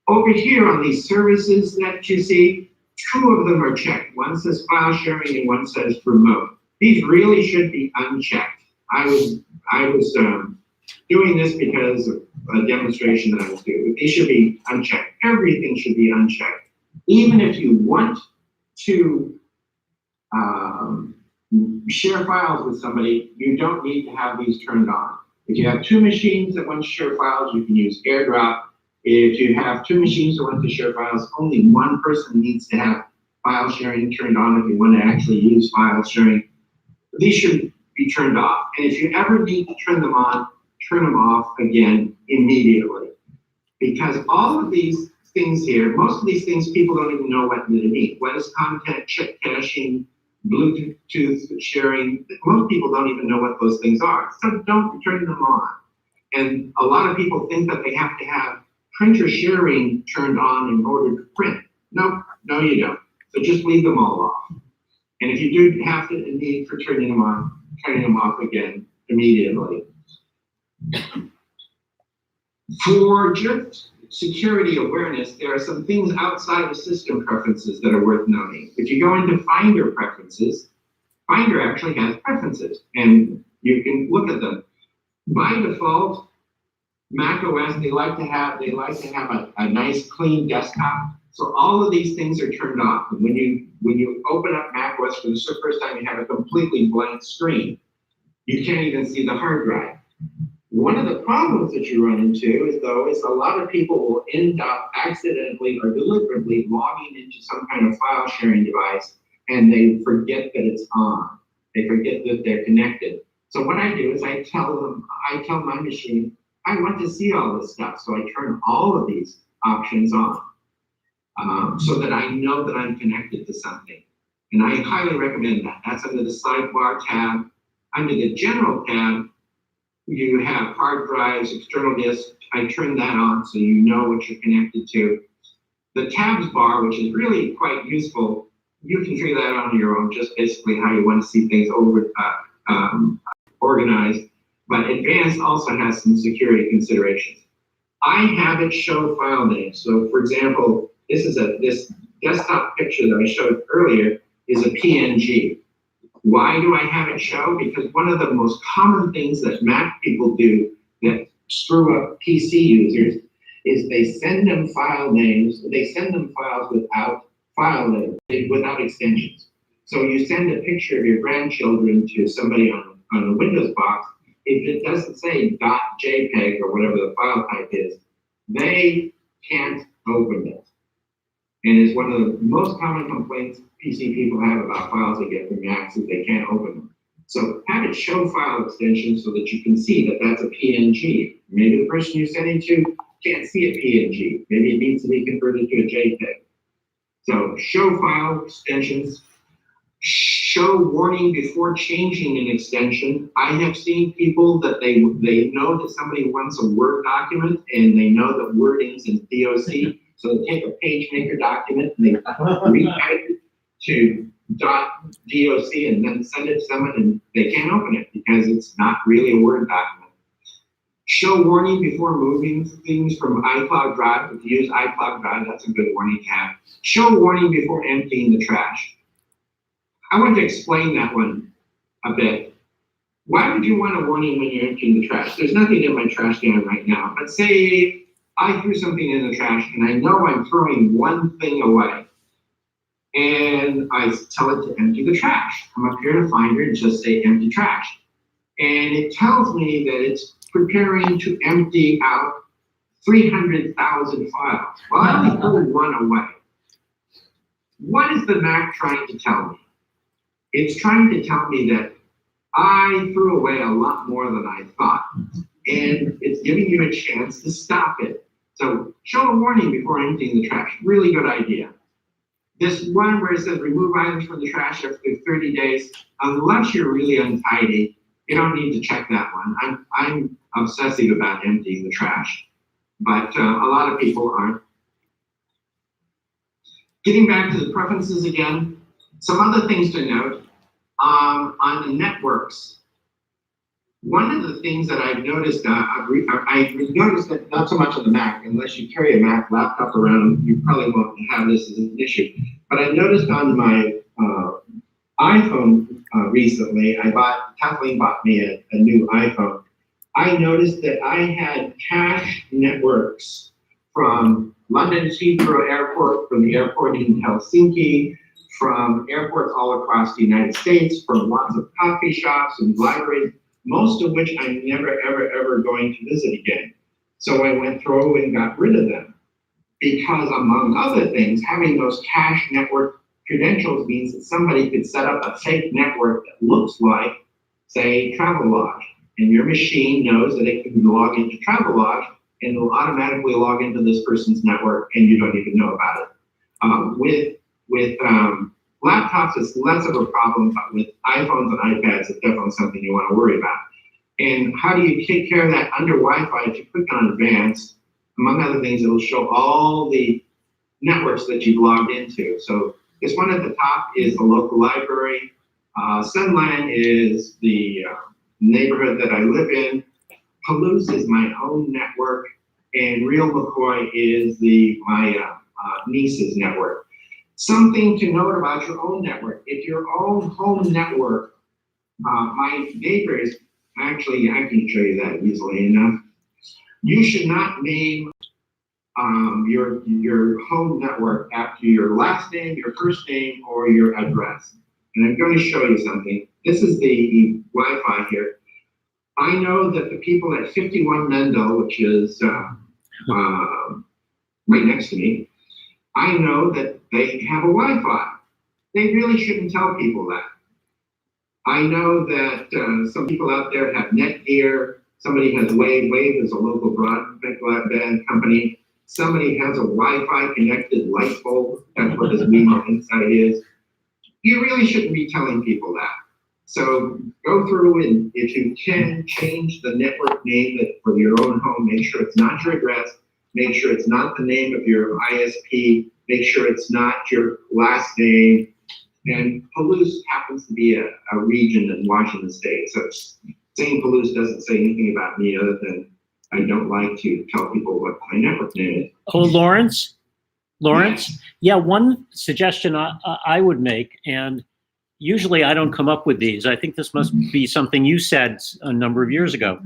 Over here on these services that you see, 2 of them are checked. One says file sharing and one says remote. These really should be unchecked. I was doing this because of a demonstration that I was doing. They should be unchecked. Everything should be unchecked. Even if you want to share files with somebody, you don't need to have these turned on. If you have 2 machines that want to share files, you can use AirDrop. If you have 2 machines that want to share files, only one person needs to have file sharing turned on if you want to actually use file sharing. These should be turned off. And if you ever need to turn them on, turn them off again immediately. Because all of these things here, most of these things people don't even know what they mean. What is content caching, Bluetooth sharing? Most people don't even know what those things are. So don't turn them on. And a lot of people think that they have to have printer sharing turned on in order to print. No, you don't. So just leave them all off. And if you do have to need for turning them on, turning them off again immediately. For just security awareness, there are some things outside of system preferences that are worth noting. If you go into Finder preferences, Finder actually has preferences, and you can look at them. By default, Mac OS, they like to have a nice clean desktop. So all of these things are turned off. And when you open up Mac OS for the first time, you have a completely blank screen. You can't even see the hard drive. One of the problems that you run into is a lot of people will end up accidentally or deliberately logging into some kind of file sharing device, and they forget that it's on. They forget that they're connected. So what I do is I tell my machine, I want to see all this stuff. So I turn all of these options on so that I know that I'm connected to something. And I highly recommend that. That's under the sidebar tab. Under the general tab, you have hard drives, external disks. I turn that on so you know what you're connected to. The tabs bar, which is really quite useful, you can figure that out on your own, just basically how you want to see things organized. But advanced also has some security considerations. I have it show file names. So for example, this desktop picture that I showed earlier is a PNG. Why do I have it show? Because one of the most common things that Mac people do that screw up PC users is they send them file names, they send them files without file names, without extensions. So you send a picture of your grandchildren to somebody on a Windows box. If it doesn't say .jpeg or whatever the file type is, they can't open it. And it's one of the most common complaints PC people have about files they get from Macs is they can't open them. So have it show file extensions so that you can see that that's a PNG. Maybe the person you're sending to can't see a PNG. Maybe it needs to be converted to a JPEG. So show file extensions. Show warning before changing an extension. I have seen people that they know that somebody wants a Word document and they know that Word ends in DOC. So they take a PageMaker document and they retype it to .doc and then send it to someone and they can't open it because it's not really a Word document. Show warning before moving things from iCloud Drive. If you use iCloud Drive, that's a good warning to have. Show warning before emptying the trash. I want to explain that one a bit. Why would you want a warning when you're emptying the trash? There's nothing in my trash can right now, but say I threw something in the trash and I know I'm throwing one thing away. And I tell it to empty the trash. Come up here to Finder and just say empty trash. And it tells me that it's preparing to empty out 300,000 files. Well, I only threw one away. What is the Mac trying to tell me? It's trying to tell me that I threw away a lot more than I thought. And it's giving you a chance to stop it. So show a warning before emptying the trash. Really good idea. This one where it says remove items from the trash after 30 days, unless you're really untidy, you don't need to check that one. I'm obsessive about emptying the trash, but a lot of people aren't. Getting back to the preferences again, some other things to note. On the networks, One of the things that I've noticed, I've noticed that not so much on the Mac, unless you carry a Mac laptop around, you probably won't have this as an issue. But I noticed on my iPhone recently, Kathleen bought me a new iPhone. I noticed that I had cache networks from London Heathrow Airport, from the airport in Helsinki, from airports all across the United States, from lots of coffee shops and libraries, most of which I'm never, ever, ever going to visit again. So I went through and got rid of them. Because among other things, having those cache network credentials means that somebody could set up a fake network that looks like, say, Travelodge. And your machine knows that it can log into Travelodge and it'll automatically log into this person's network and you don't even know about it. With laptops, it's less of a problem, but with iPhones and iPads, it's definitely something you want to worry about. And how do you take care of that under Wi-Fi? If you click on Advanced, among other things, it'll show all the networks that you've logged into. So this one at the top is the local library. Sunland is the neighborhood that I live in. Palouse is my own network, and Real McCoy is my niece's network. Something to note about your own network. If your own home network, my neighbors, actually, I can show you that easily enough. You should not name your home network after your last name, your first name, or your address. And I'm going to show you something. This is the Wi-Fi here. I know that the people at 51 Mendel, which is right next to me, I know that they have a Wi-Fi. They really shouldn't tell people that. I know that some people out there have Netgear. Somebody has Wave. Wave is a local broadband company. Somebody has a Wi-Fi connected light bulb. That's what this Wemo Insight is. You really shouldn't be telling people that. So go through and if you can change the network name for your own home, make sure it's not your address, make sure it's not the name of your ISP, make sure it's not your last name. And Palouse happens to be a region in Washington State. So saying Palouse doesn't say anything about me other than I don't like to tell people what my network name is. Oh, Lawrence? Yeah, one suggestion I would make, and usually I don't come up with these. I think this must be something you said a number of years ago.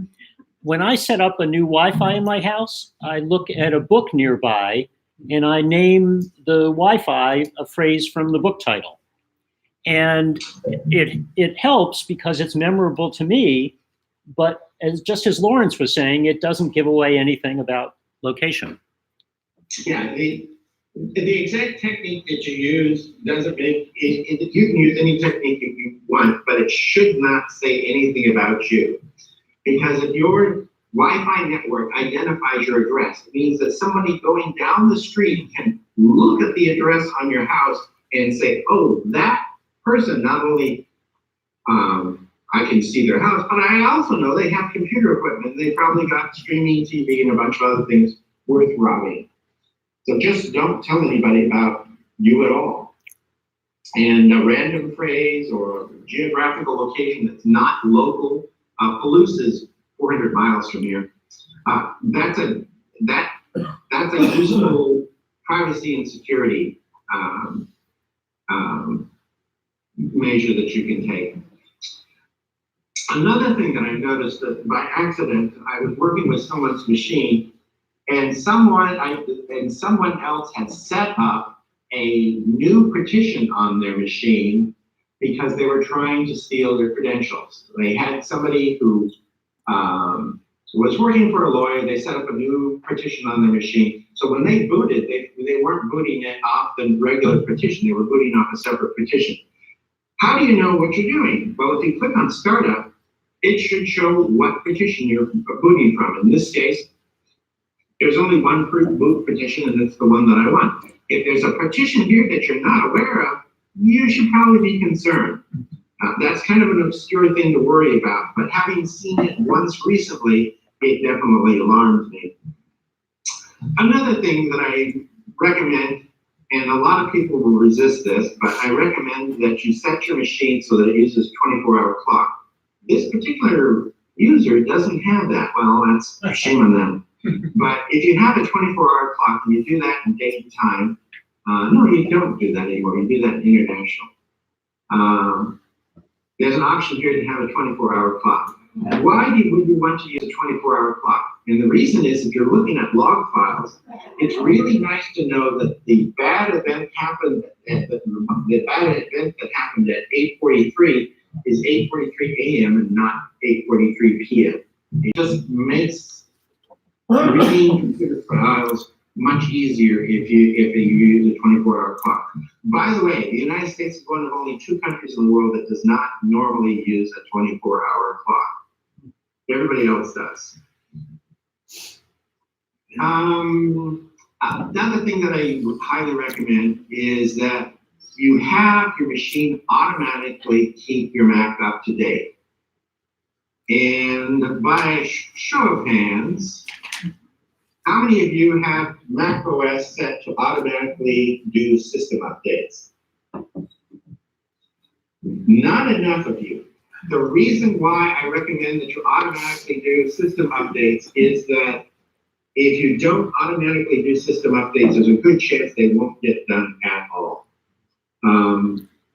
When I set up a new Wi-Fi in my house, I look at a book nearby and I name the Wi-Fi a phrase from the book title. And it helps because it's memorable to me, but just as Lawrence was saying, it doesn't give away anything about location. Yeah, the exact technique that you use doesn't make it. You can use any technique if you want, but it should not say anything about you. Because if your Wi-Fi network identifies your address, it means that somebody going down the street can look at the address on your house and say, oh, that person not only I can see their house, but I also know they have computer equipment. They probably got streaming TV and a bunch of other things worth robbing. So just don't tell anybody about you at all. And a random phrase or a geographical location that's not local, Palouse is 400 miles from here. That's a useful privacy and security measure that you can take. Another thing that I noticed that by accident, I was working with someone's machine, and someone else had set up a new partition on their machine because they were trying to steal their credentials. They had somebody who was working for a lawyer. They set up a new partition on their machine. So when they booted, they weren't booting it off the regular partition. They were booting off a separate partition. How do you know what you're doing? Well, if you click on Startup, it should show what partition you're booting from. In this case, there's only one boot partition, and it's the one that I want. If there's a partition here that you're not aware of, you should probably be concerned. That's kind of an obscure thing to worry about, but having seen it once recently, it definitely alarmed me. Another thing that I recommend, and a lot of people will resist this, but I recommend that you set your machine so that it uses 24-hour clock. This particular user doesn't have that. Well, that's a shame on them. But if you have a 24-hour clock and you do that in date and time, no, you don't do that anymore. You do that in international. There's an option here to have a 24-hour clock. Why would you want to use a 24-hour clock? And the reason is, if you're looking at log files, it's really nice to know that the bad event happened at the bad event that happened at 8:43 is 8:43 a.m. and not 8:43 p.m. It just makes reading computer files much easier if you use a 24-hour clock. By the way, the United States is one of only 2 countries in the world that does not normally use a 24-hour clock. Everybody else does. Another thing that I would highly recommend is that you have your machine automatically keep your Mac up to date. And by show of hands, how many of you have Mac OS set to automatically do system updates? Not enough of you. The reason why I recommend that you automatically do system updates is that if you don't automatically do system updates, there's a good chance they won't get done at all.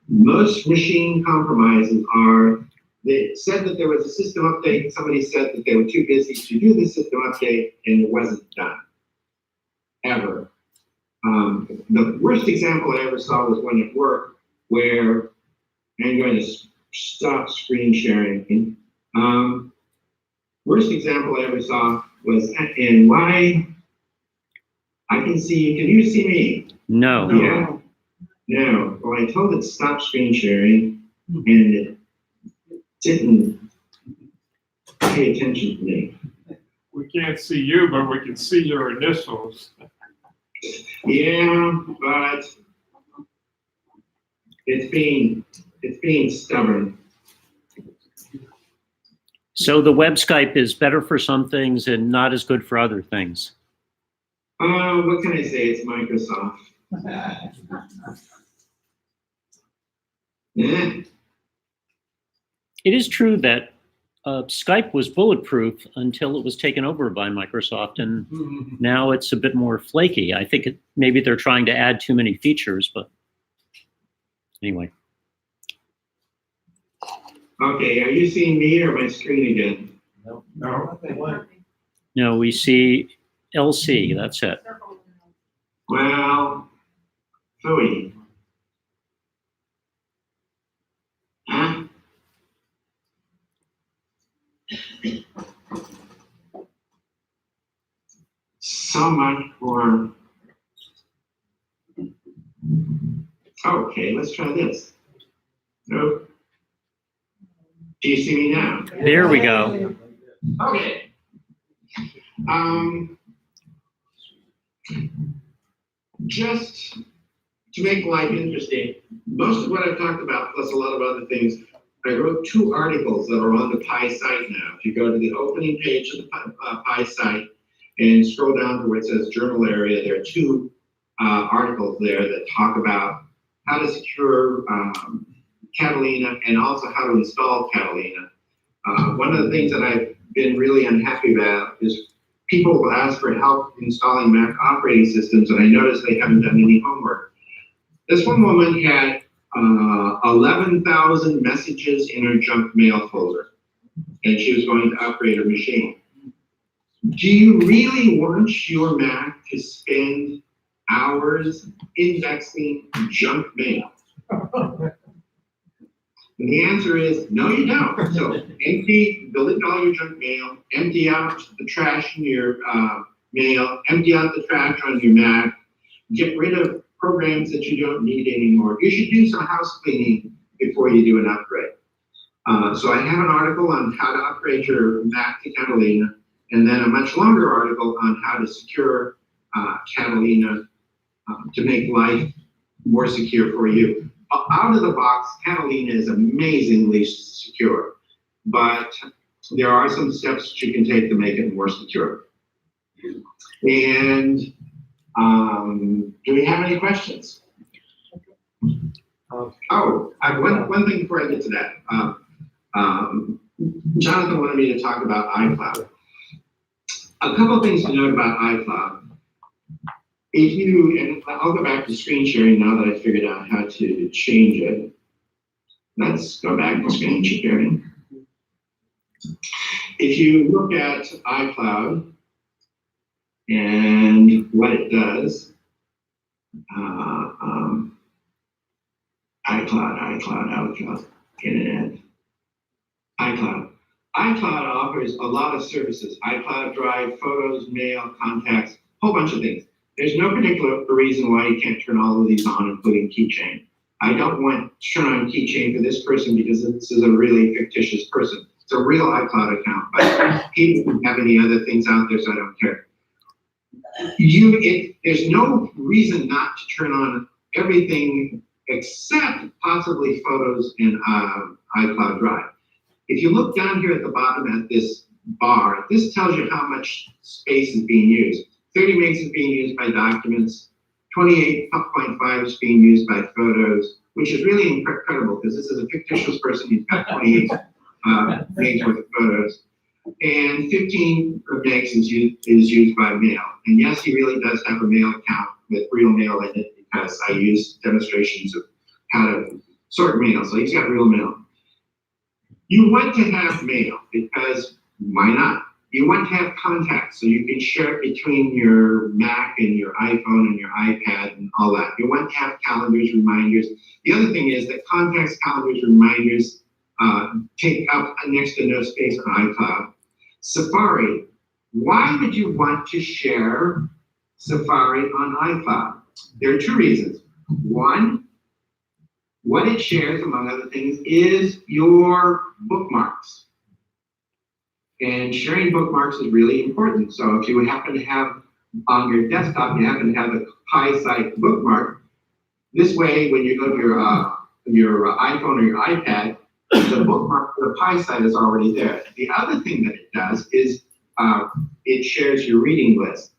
Most machine compromises are, they said that there was a system update, and somebody said that they were too busy to do the system update, and it wasn't done, ever. The worst example I ever saw was one at work where, I'm going to stop screen sharing. Worst example I ever saw was, and why, I can see you, can you see me? No. Yeah. No, well, I told it to stop screen sharing, and it didn't pay attention to me. We can't see you, but we can see your initials. Yeah, but it's being stubborn. So the web Skype is better for some things and not as good for other things. What can I say? It's Microsoft. Yeah. It is true that Skype was bulletproof until it was taken over by Microsoft, and now it's a bit more flaky. I think maybe they're trying to add too many features, but anyway. Okay, are you seeing me or my screen again? No. No, we see LC, that's it. Well, Phooey. Huh? So much for, okay, let's try this. Nope. Do you see me now? There we go. Okay. Just to make life interesting, most of what I've talked about, plus a lot of other things, I wrote 2 articles that are on the Pi site now. If you go to the opening page of the Pi site and scroll down to where it says journal area, there are 2 articles there that talk about how to secure Catalina and also how to install Catalina. One of the things that I've been really unhappy about is people will ask for help installing Mac operating systems, and I noticed they haven't done any homework. This one woman had 11,000 messages in her junk mail folder, and she was going to upgrade her machine. Do you really want your Mac to spend hours indexing junk mail? And the answer is, no, you don't. So delete all your junk mail, empty out the trash in your mail, empty out the trash on your Mac, get rid of programs that you don't need anymore. You should do some house cleaning before you do an upgrade. So I have an article on how to upgrade your Mac to Catalina, and then a much longer article on how to secure Catalina to make life more secure for you. Out of the box, Catalina is amazingly secure, but there are some steps that you can take to make it more secure. And do we have any questions? One thing before I get to that. Jonathan wanted me to talk about iCloud. A couple things to note about iCloud. If you, and I'll go back to screen sharing now that I figured out how to change it. Let's go back to screen sharing. If you look at iCloud and what it does, iCloud, internet, iCloud. iCloud offers a lot of services. iCloud Drive, photos, mail, contacts, whole bunch of things. There's no particular reason why you can't turn all of these on, including Keychain. I don't want to turn on Keychain for this person because this is a really fictitious person. It's a real iCloud account, but people can have any other things out there, so I don't care. There's no reason not to turn on everything except possibly photos and iCloud Drive. If you look down here at the bottom at this bar, this tells you how much space is being used. 30 megs is being used by documents, 28.5 is being used by photos, which is really incredible because this is a fictitious person who's got 28 megs worth of photos. And 15 megs is used by mail. And yes, he really does have a mail account with real mail in it because I use demonstrations of how to sort mail. So he's got real mail. You want to have mail because why not? You want to have contacts so you can share it between your Mac and your iPhone and your iPad and all that. You want to have calendars, reminders. The other thing is that contacts, calendars, reminders take up next to no space on iCloud. Safari, why would you want to share Safari on iCloud? There are two reasons. One, what it shares, among other things, is your bookmarks. And sharing bookmarks is really important. So if you happen to have on your desktop, you happen to have a Pi site bookmark, this way, when you go to your iPhone or your iPad, the bookmark for the Pi site is already there. The other thing that it does is it shares your reading list.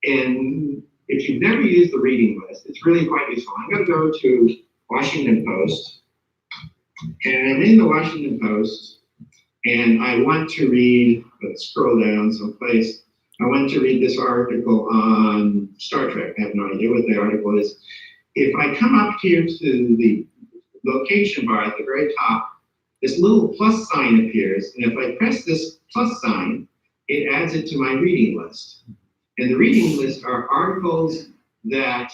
And if you've never used the reading list, it's really quite useful. I'm going to go to Washington Post, and I'm in the Washington Post, and I want to read, let's scroll down someplace. I want to read this article on Star Trek. I have no idea what the article is. If I come up here to the location bar at the very top, this little plus sign appears, and if I press this plus sign, it adds it to my reading list. And the reading list are articles that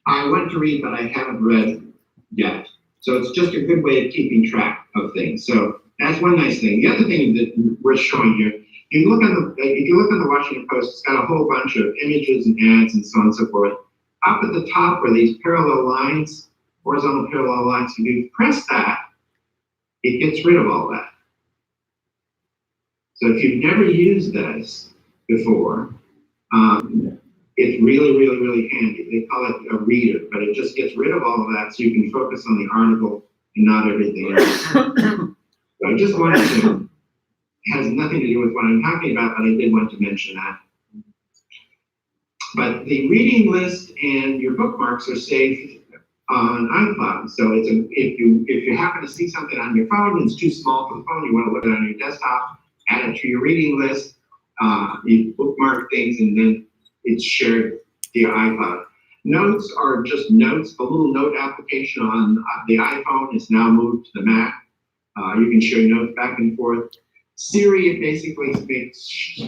I want to read but I haven't read yet. So it's just a good way of keeping track of things. So that's one nice thing. The other thing that we're showing here, if you look on the Washington Post, it's got a whole bunch of images and ads and so on and so forth. Up at the top are these parallel lines, horizontal parallel lines. If you press that, it gets rid of all that. So if you've never used this before, it's really, really, really handy. They call it a reader, but it just gets rid of all of that so you can focus on the article and not everything else. So I just wanted to, it has nothing to do with what I'm talking about, but I did want to mention that. But the reading list and your bookmarks are saved on iCloud. So it's if you happen to see something on your phone and it's too small for the phone, you want to look at it on your desktop, add it to your reading list, you bookmark things, and then it's shared via iCloud. Notes are just notes. The little note application on the iPhone is now moved to the Mac. You can share notes back and forth. Siri, it basically makes,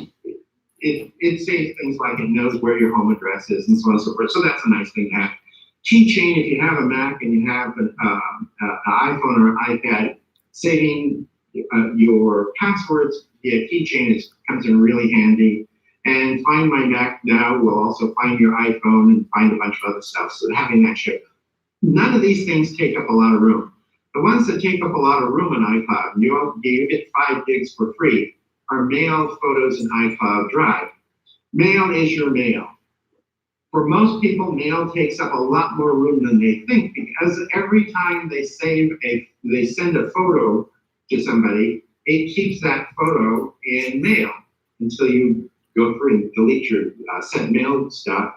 it says things like it knows where your home address is and so on and so forth. So that's a nice thing to have. Keychain, if you have a Mac and you have an iPhone or an iPad, saving your passwords via Keychain comes in really handy. And Find My Mac now will also find your iPhone and find a bunch of other stuff. So having that share. None of these things take up a lot of room. The ones that take up a lot of room in iCloud, you get 5 gigs for free, are Mail, Photos, and iCloud Drive. Mail is your mail. For most people, mail takes up a lot more room than they think because every time they send a photo to somebody, it keeps that photo in mail until you go through and delete your sent mail stuff.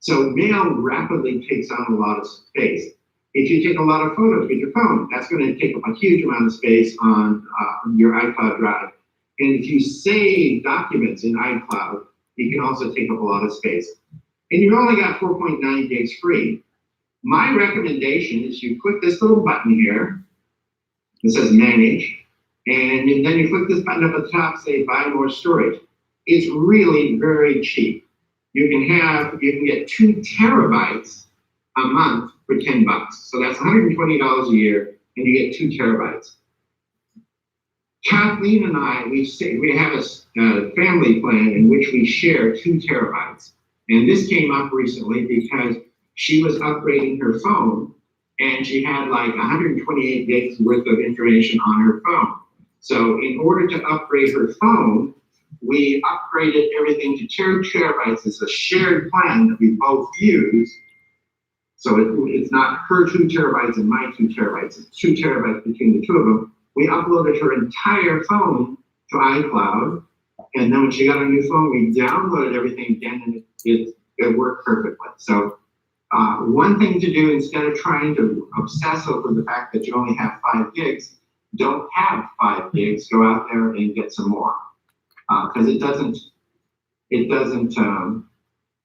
So mail rapidly takes on a lot of space. If you take a lot of photos with your phone, that's going to take up a huge amount of space on your iCloud drive. And if you save documents in iCloud, it can also take up a lot of space. And you've only got 4.9 gigs free. My recommendation is you click this little button here that says Manage, and then you click this button up at the top, say Buy More Storage. It's really very cheap. You can get 2 terabytes a month for $10. So that's $120 a year, and you get 2 terabytes. Kathleen and I, we have a family plan in which we share 2 terabytes. And this came up recently because she was upgrading her phone and she had like 128 gigs worth of information on her phone. So in order to upgrade her phone, we upgraded everything to 2 terabytes. It's a shared plan that we both use. So it's not her 2 terabytes and my 2 terabytes. It's 2 terabytes between the two of them. We uploaded her entire phone to iCloud. And then when she got a new phone, we downloaded everything again, and it worked perfectly. So one thing to do, instead of trying to obsess over the fact that you only have 5 gigs, don't have 5 gigs, go out there and get some more. Because it doesn't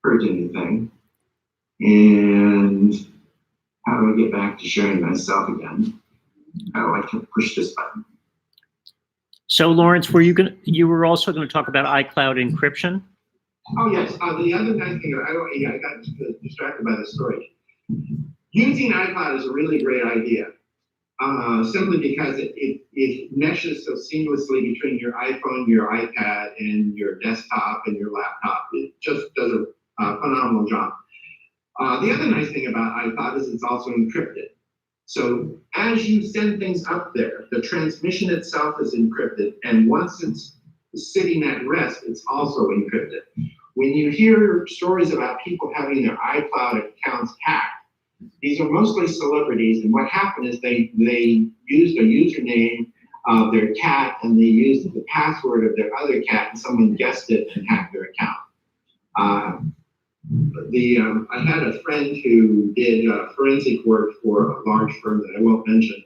hurt anything. And how do I get back to showing myself again? Oh, I can push this button. So Lawrence, you were also going to talk about iCloud encryption? Oh yes, the other nice thing, I got distracted by the storage. Using iCloud is a really great idea, simply because it meshes so seamlessly between your iPhone, your iPad, and your desktop and your laptop. It just does a phenomenal job. The other nice thing about iCloud is it's also encrypted. So as you send things up there, the transmission itself is encrypted, and once it's sitting at rest, it's also encrypted. When you hear stories about people having their iCloud accounts hacked, these are mostly celebrities, and what happened is they used a username of their cat, and they used the password of their other cat, and someone guessed it and hacked their account. I had a friend who did forensic work for a large firm that I won't mention.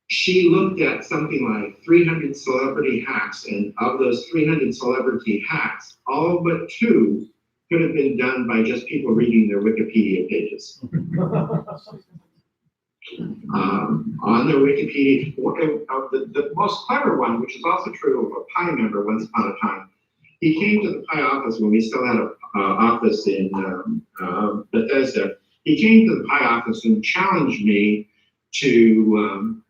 She looked at something like 300 celebrity hacks, and of those 300 celebrity hacks, all but 2 could have been done by just people reading their Wikipedia pages. On their Wikipedia, the most clever one, which is also true of a Pi member once upon a time, he came to the Pi office when we still had an office in Bethesda. He came to the Pi office and challenged me to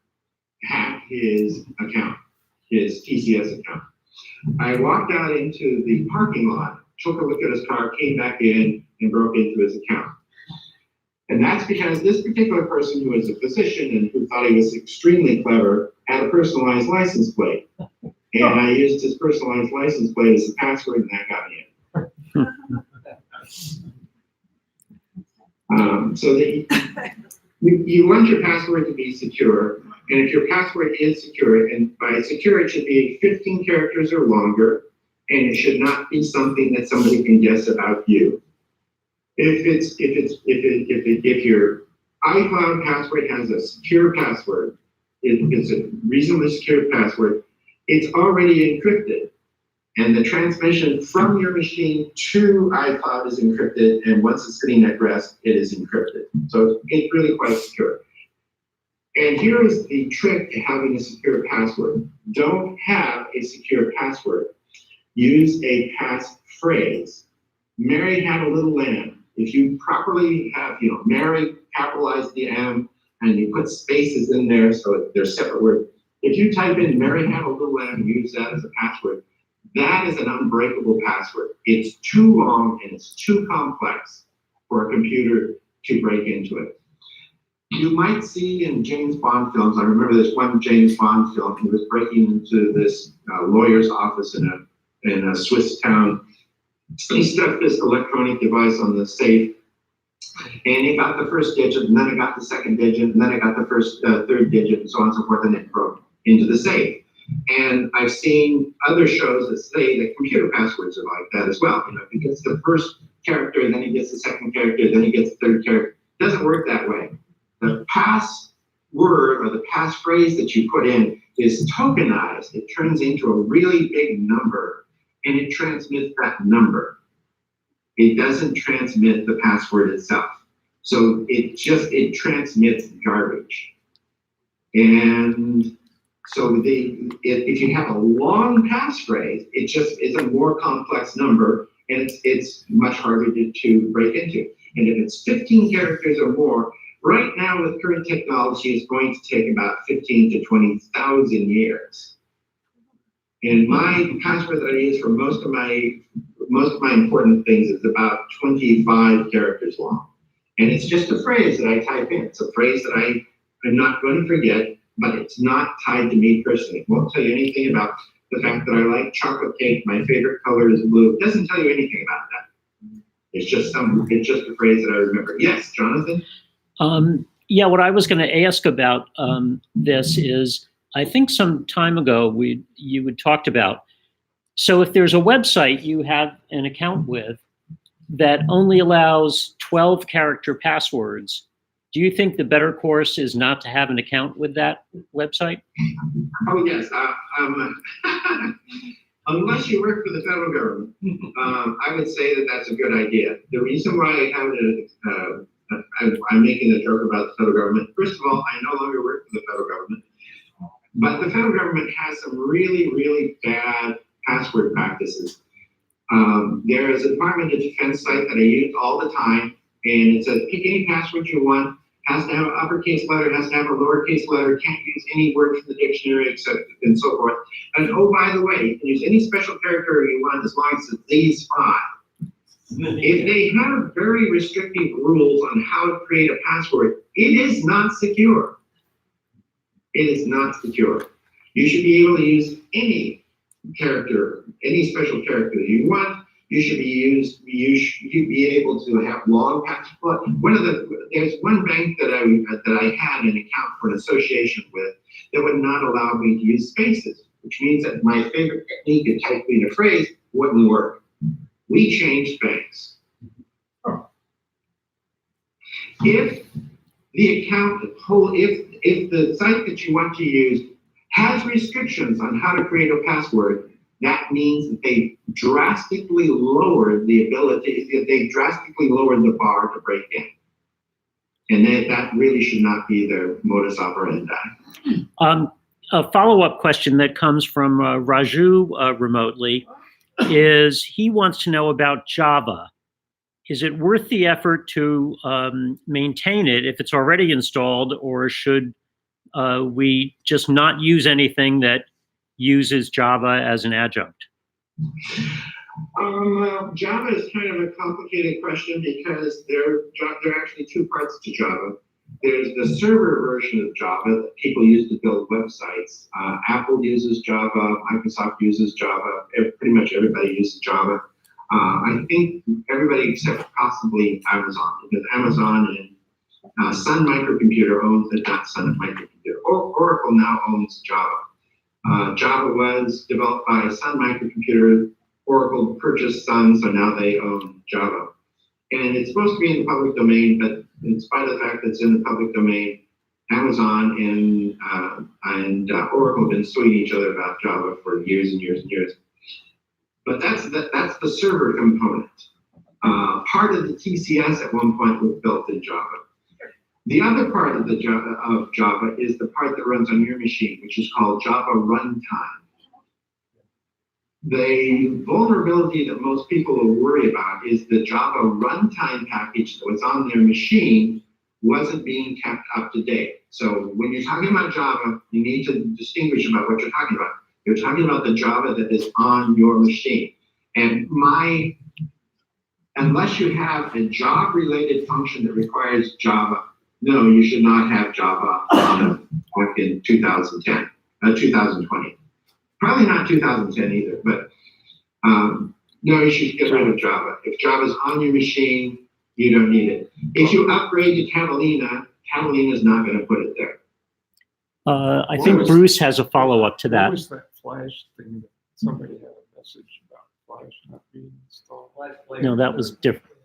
hack his account, his TCS account. I walked out into the parking lot, took a look at his car, came back in, and broke into his account. And that's because this particular person, who was a physician and who thought he was extremely clever, had a personalized license plate. And I used his personalized license plate as a password, and that got me in. So that you want your password to be secure, and if your password is secure, and by secure it should be 15 characters or longer, and it should not be something that somebody can guess about you. If your iCloud password has a secure password, it's a reasonably secure password, it's already encrypted, and the transmission from your machine to iCloud is encrypted, and once it's sitting at rest, it is encrypted. So it's really quite secure. And here is the trick to having a secure password. Don't have a secure password. Use a passphrase. Mary had a little lamb. If you properly have, Mary, capitalize the M, and you put spaces in there so they're separate words. If you type in Mary had a little lamb and use that as a password, that is an unbreakable password. It's too long and it's too complex for a computer to break into it. You might see in James Bond films, I remember this one James Bond film, he was breaking into this lawyer's office in a Swiss town. He stuck this electronic device on the safe, and it got the first digit, and then it got the second digit, and then it got the third digit, and so on and so forth, and it broke into the safe. And I've seen other shows that say that computer passwords are like that as well. If he gets the first character, then he gets the second character, then he gets the third character, doesn't work that way. The password or the passphrase that you put in is tokenized. It turns into a really big number, and it transmits that number. It doesn't transmit the password itself. So it transmits garbage. And so if you have a long passphrase, it just is a more complex number, and it's much harder to break into. And if it's 15 characters or more, right now with current technology, it's going to take about 15 to 20,000 years. And my password that I use for most of my important things is about 25 characters long. And it's just a phrase that I type in. It's a phrase that I'm not going to forget, but it's not tied to me personally. It won't tell you anything about the fact that I like chocolate cake, my favorite color is blue. It doesn't tell you anything about that. It's just a phrase that I remember. Yes, Jonathan? Yeah, what I was going to ask about this is, I think some time ago you had talked about, so if there's a website you have an account with that only allows 12 character passwords, do you think the better course is not to have an account with that website? Oh, yes. Unless you work for the federal government, I would say that that's a good idea. The reason why I have it, I'm making a joke about the federal government. First of all, I no longer work for the federal government, but the federal government has some really, really bad password practices. There is a Department of Defense site that I use all the time, and it says pick any password you want, has to have an uppercase letter, has to have a lowercase letter, can't use any word from the dictionary except and so forth. And oh, by the way, you can use any special character you want as long as it's these 5. If they have very restrictive rules on how to create a password, it is not secure. It is not secure. You should be able to use any character, any special character that you want. You should be able to have long passwords. There's one bank that I had an account for an association with that would not allow me to use spaces, which means that my favorite technique of typing a phrase wouldn't work. We changed banks. If the account, if the site that you want to use has restrictions on how to create a password, that means that they drastically lowered the bar to break in. And that really should not be their modus operandi. A follow-up question that comes from Raju remotely is he wants to know about Java. Is it worth the effort to maintain it if it's already installed, or should we just not use anything that uses Java as an adjunct? Java is kind of a complicated question because there are actually 2 parts to Java. There's the server version of Java that people use to build websites. Apple uses Java, Microsoft uses Java, pretty much everybody uses Java. I think everybody except possibly Amazon, because Amazon and Sun Microcomputer owns it, not Sun Microcomputer. Oracle now owns Java. Java was developed by Sun Microcomputer. Oracle purchased Sun, so now they own Java. And it's supposed to be in the public domain, but in spite of the fact that it's in the public domain, Amazon and Oracle have been suing each other about Java for years and years and years. But that's the server component. Part of the TCS at one point was built in Java. The other part of Java is the part that runs on your machine, which is called Java Runtime. The vulnerability that most people will worry about is the Java Runtime package that was on their machine wasn't being kept up to date. So when you're talking about Java, you need to distinguish about what you're talking about. You're talking about the Java that is on your machine. And unless you have a job-related function that requires Java, no, you should not have Java back in 2010, 2020. Probably not 2010 either, but no, you should get rid of Java. If Java's on your machine, you don't need it. If you upgrade to Catalina, Catalina's not going to put it there. I think Bruce has a follow-up to that. What was that Flash thing that somebody had a message about Flash not being installed? No, that was different.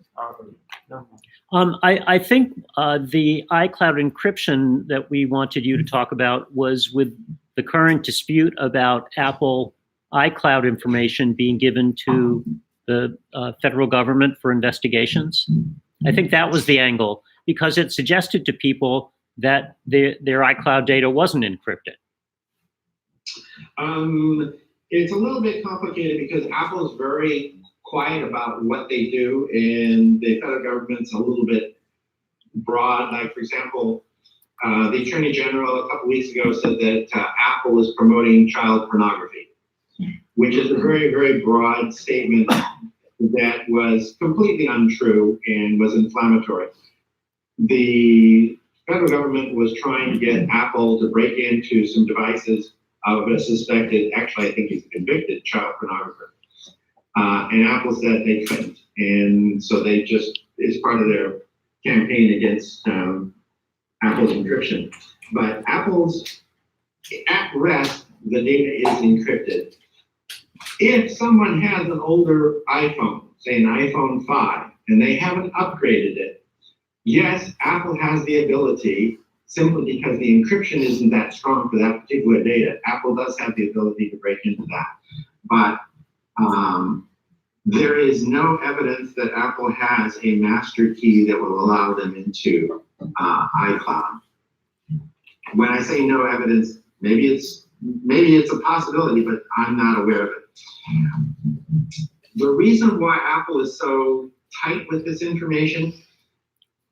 I think the iCloud encryption that we wanted you to talk about was with the current dispute about Apple iCloud information being given to the federal government for investigations. I think that was the angle, because it suggested to people that their iCloud data wasn't encrypted. It's a little bit complicated because Apple's very quiet about what they do, and the federal government's a little bit broad. Like, for example, the Attorney General a couple weeks ago said that Apple is promoting child pornography, which is a very, very broad statement that was completely untrue and was inflammatory. The federal government was trying to get Apple to break into some devices of a suspected, actually I think he's a convicted child pornographer. And Apple said they couldn't. And so they just, it's part of their campaign against Apple's encryption. But Apple's, at rest, the data is encrypted. If someone has an older iPhone, say an iPhone 5, and they haven't upgraded it, yes, Apple has the ability, simply because the encryption isn't that strong for that particular data, Apple does have the ability to break into that. But there is no evidence that Apple has a master key that will allow them into iCloud. When I say no evidence, maybe it's a possibility, but I'm not aware of it. The reason why Apple is so tight with this information,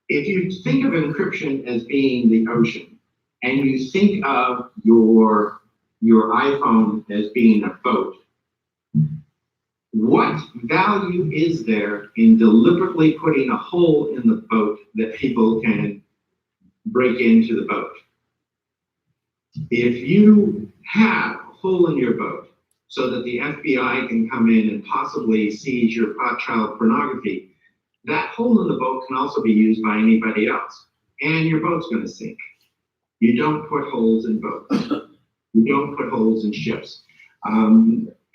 if you think of encryption as being the ocean, and you think of your iPhone as being a boat, what value is there in deliberately putting a hole in the boat that people can break into the boat? If you have a hole in your boat so that the FBI can come in and possibly seize your child pornography, that hole in the boat can also be used by anybody else, and your boat's going to sink. You don't put holes in boats. You don't put holes in ships.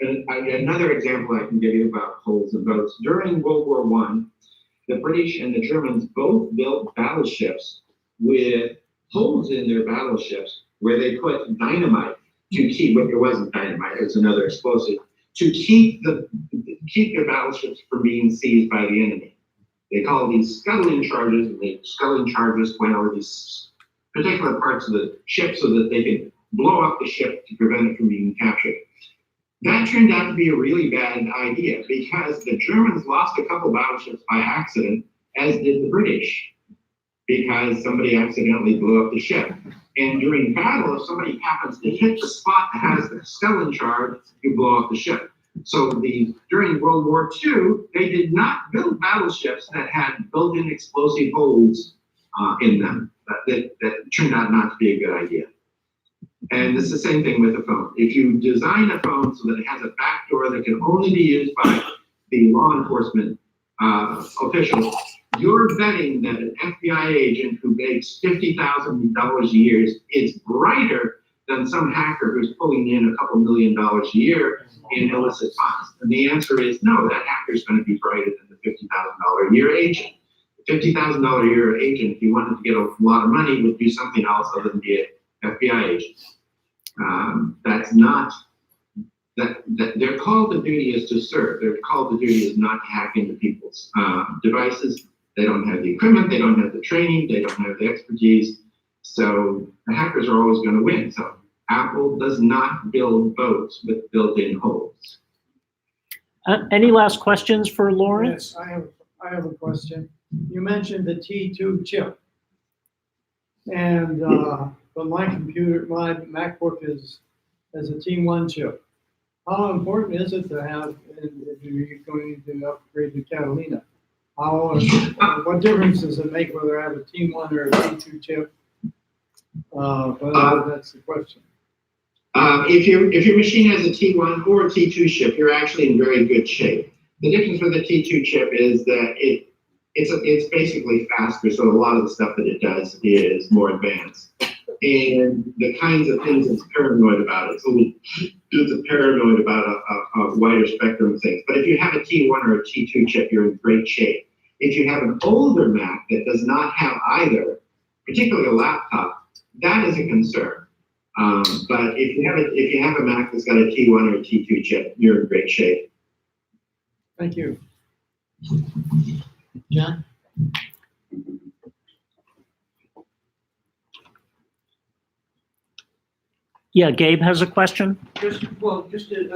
Another example I can give you about holes in boats. During World War I, the British and the Germans both built battleships with holes in their battleships where they put dynamite to keep, but it wasn't dynamite, it was another explosive, to keep their battleships from being seized by the enemy. They call these scuttling charges, and the scuttling charges went over these particular parts of the ship so that they could blow up the ship to prevent it from being captured. That turned out to be a really bad idea because the Germans lost a couple battleships by accident, as did the British, because somebody accidentally blew up the ship. And during battle, if somebody happens to hit the spot that has the scuttling charge, you blow up the ship. So during World War II, they did not build battleships that had built-in explosive holes in them. That turned out not to be a good idea. And it's the same thing with a phone. If you design a phone so that it has a backdoor that can only be used by the law enforcement officials, you're betting that an FBI agent who makes $50,000 a year is brighter than some hacker who's pulling in a couple $1 million a year in illicit funds. And the answer is no, that hacker's going to be brighter than the $50,000 a year agent. The $50,000 a year agent, if you wanted to get a lot of money, would do something else other than be an FBI agent. That's not, that their call to duty is to serve. Their call to duty is not to hack into people's devices. They don't have the equipment, they don't have the training, they don't have the expertise. So the hackers are always going to win. So Apple does not build boats with built-in holes. Any last questions for Lawrence? Yes, I have a question. You mentioned the T2 chip. And but my computer, my MacBook is a T1 chip. How important is it to have, if you're going to upgrade to Catalina? What difference does it make whether I have a T1 or a T2 chip? That's the question. If your machine has a T1 or a T2 chip, you're actually in very good shape. The difference with the T2 chip is that it's basically faster, so a lot of the stuff that it does is more advanced. And the kinds of things it's paranoid about, it's paranoid about a wider spectrum of things. But if you have a T1 or a T2 chip, you're in great shape. If you have an older Mac that does not have either, particularly a laptop, that is a concern. But if you have a Mac that's got a T1 or a T2 chip, you're in great shape. Thank you. John? Yeah, Gabe has a question. Just a suggestion,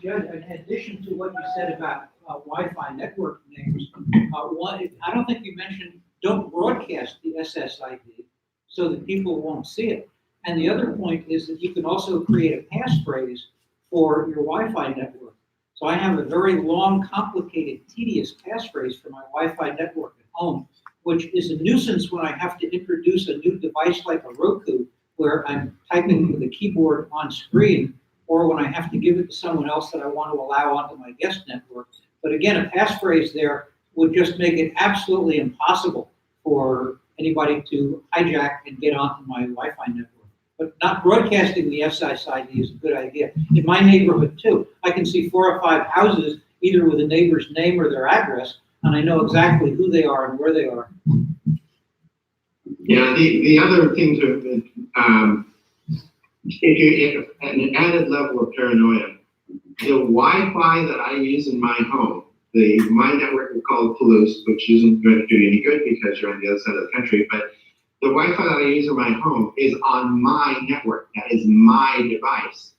in addition to what you said about Wi-Fi network names, one, I don't think you mentioned, don't broadcast the SSID so that people won't see it. And the other point is that you can also create a passphrase for your Wi-Fi network. So I have a very long, complicated, tedious passphrase for my Wi-Fi network at home, which is a nuisance when I have to introduce a new device like a Roku, where I'm typing with a keyboard on screen, or when I have to give it to someone else that I want to allow onto my guest network. But again, a passphrase there would just make it absolutely impossible for anybody to hijack and get onto my Wi-Fi network. But not broadcasting the SSID is a good idea. In my neighborhood too, I can see 4 or 5 houses, either with a neighbor's name or their address, and I know exactly who they are and where they are. Yeah, the other thing to, if an added level of paranoia, the Wi-Fi that I use in my home, my network is called Palouse, which isn't going to do you any good because you're on the other side of the country, but the Wi-Fi that I use in my home is on my network. That is my device.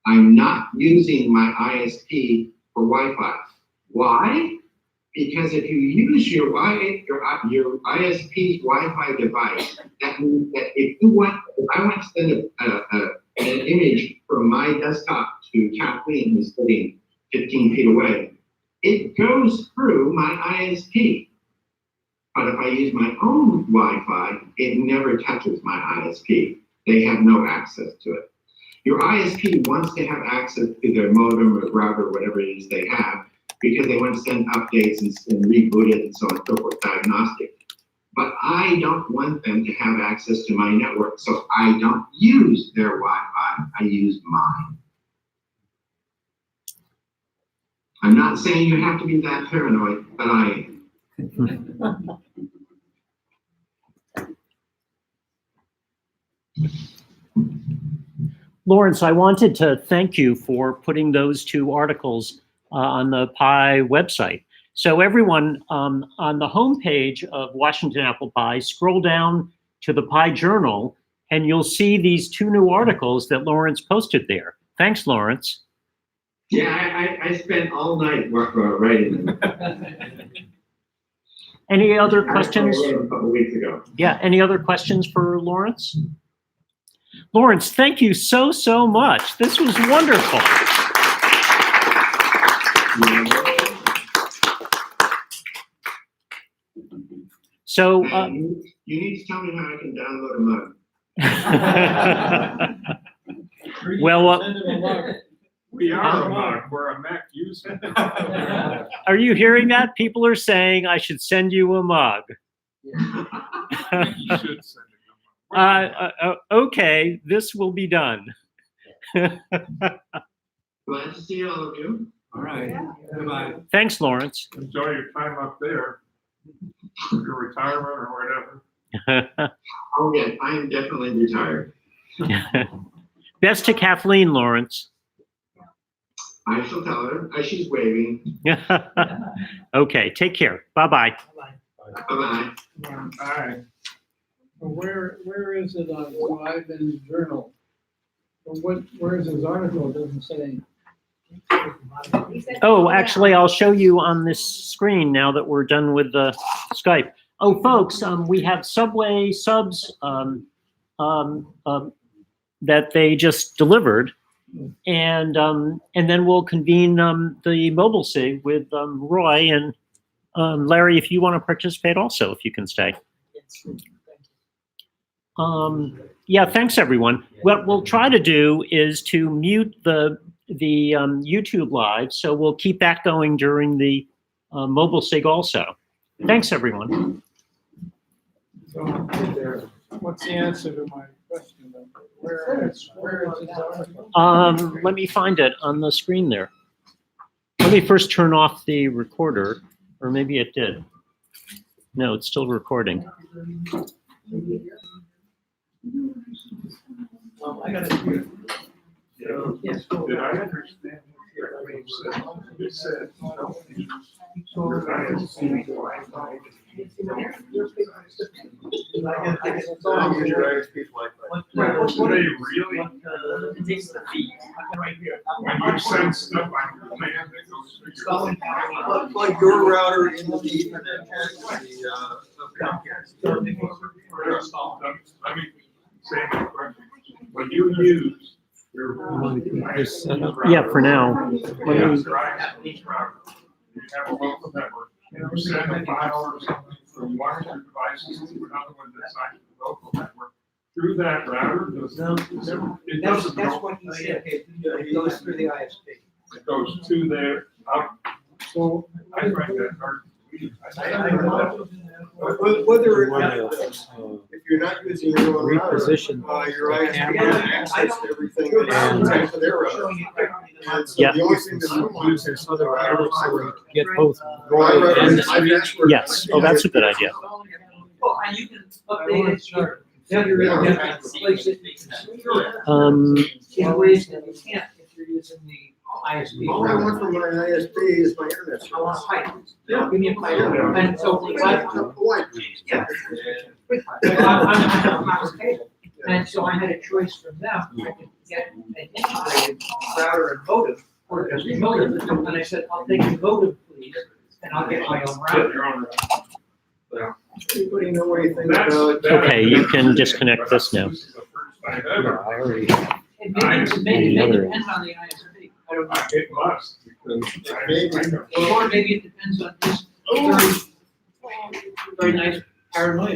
I'm not using my ISP for Wi-Fi. Why? Because if you use your ISP's Wi-Fi device, that means that if I want to send an image from my desktop to Kathleen, who's sitting 15 feet away, it goes through my ISP. But if I use my own Wi-Fi, it never touches my ISP. They have no access to it. Your ISP wants to have access to their modem or router, whatever it is they have, because they want to send updates and reboot it and so on and so forth, diagnostic. But I don't want them to have access to my network, so I don't use their Wi-Fi, I use mine. I'm not saying you have to be that paranoid, but I am. Lawrence, I wanted to thank you for putting those 2 articles on the Pi website. So everyone, on the homepage of Washington Apple Pi, scroll down to the Pi Journal, and you'll see these 2 new articles that Lawrence posted there. Thanks, Lawrence. Yeah, I spent all night writing them. Any other questions? I wrote them a couple weeks ago. Yeah, any other questions for Lawrence? Lawrence, thank you so, so much. This was wonderful. So, you need to tell me how I can download a mug. well, We are a Mac, we're a Mac user. are you hearing that? People are saying I should send you a mug. You should send it. Okay, this will be done. Glad to see all of you. All right. Yeah. Goodbye. Thanks, Lawrence. Enjoy your time up there, your retirement or whatever. Oh yeah, I am definitely retired. Best to Kathleen, Lawrence. I shall tell her. She's waving. Okay, take care. Bye-bye. Bye-bye. All right. Where is it on Ivan's journal? Where is his article? It doesn't say. Oh, actually, I'll show you on this screen now that we're done with the Skype. Oh, folks, we have Subway subs that they just delivered, and then we'll convene the mobile SIG with Roy and Larry, if you want to participate also, if you can stay. Yeah, thanks everyone. What we'll try to do is to mute the YouTube live, so we'll keep that going during the mobile SIG also. Thanks everyone. So what's the answer to my question then? Where is his article? Let me find it on the screen there. Let me first turn off the recorder, or maybe it did. No, it's still recording. I got it. Yes. Did I understand? You said, Use your ISP Wi-Fi. do they really, It takes the feed. Right here. when you send stuff on your plan that goes It's through your. going Like your router into the Ethernet cache, the Comcast. Let me say my question. When you use your. Yeah, for now. You have a local network, and you send a file or something from one of your devices to another one that's not the local network. Through that router, does it That's, doesn't that's go, what he said, it goes through the ISP. it goes to their, So, I find that hard. Whether, if you're not using your own router, reposition your the ISP camera. has access to everything that's connected to their router. And so Yeah. the only thing that I want use is this other router so we can get both. my router And- is my password. Yes, oh, that's a good idea. Well, and you can update it, yeah, you're Yeah. really gonna replace it in ways that you can't if you're using the ISP. All I want from my ISP is my internet. I want a pipe. Give me a pipe. And so, yeah. I'm not cable. And so I had a choice from them. I could get an integrated router and modem, or just a modem. And I said, I'll take the modem, please, and'll get my own router. Your own router. Anybody know anything That's- about? that- Okay, you can disconnect this now. This is the first time ever. I already. It may depend on the ISP. I don't know. It must, because I know. Or maybe it depends on this very, very nice paranoia.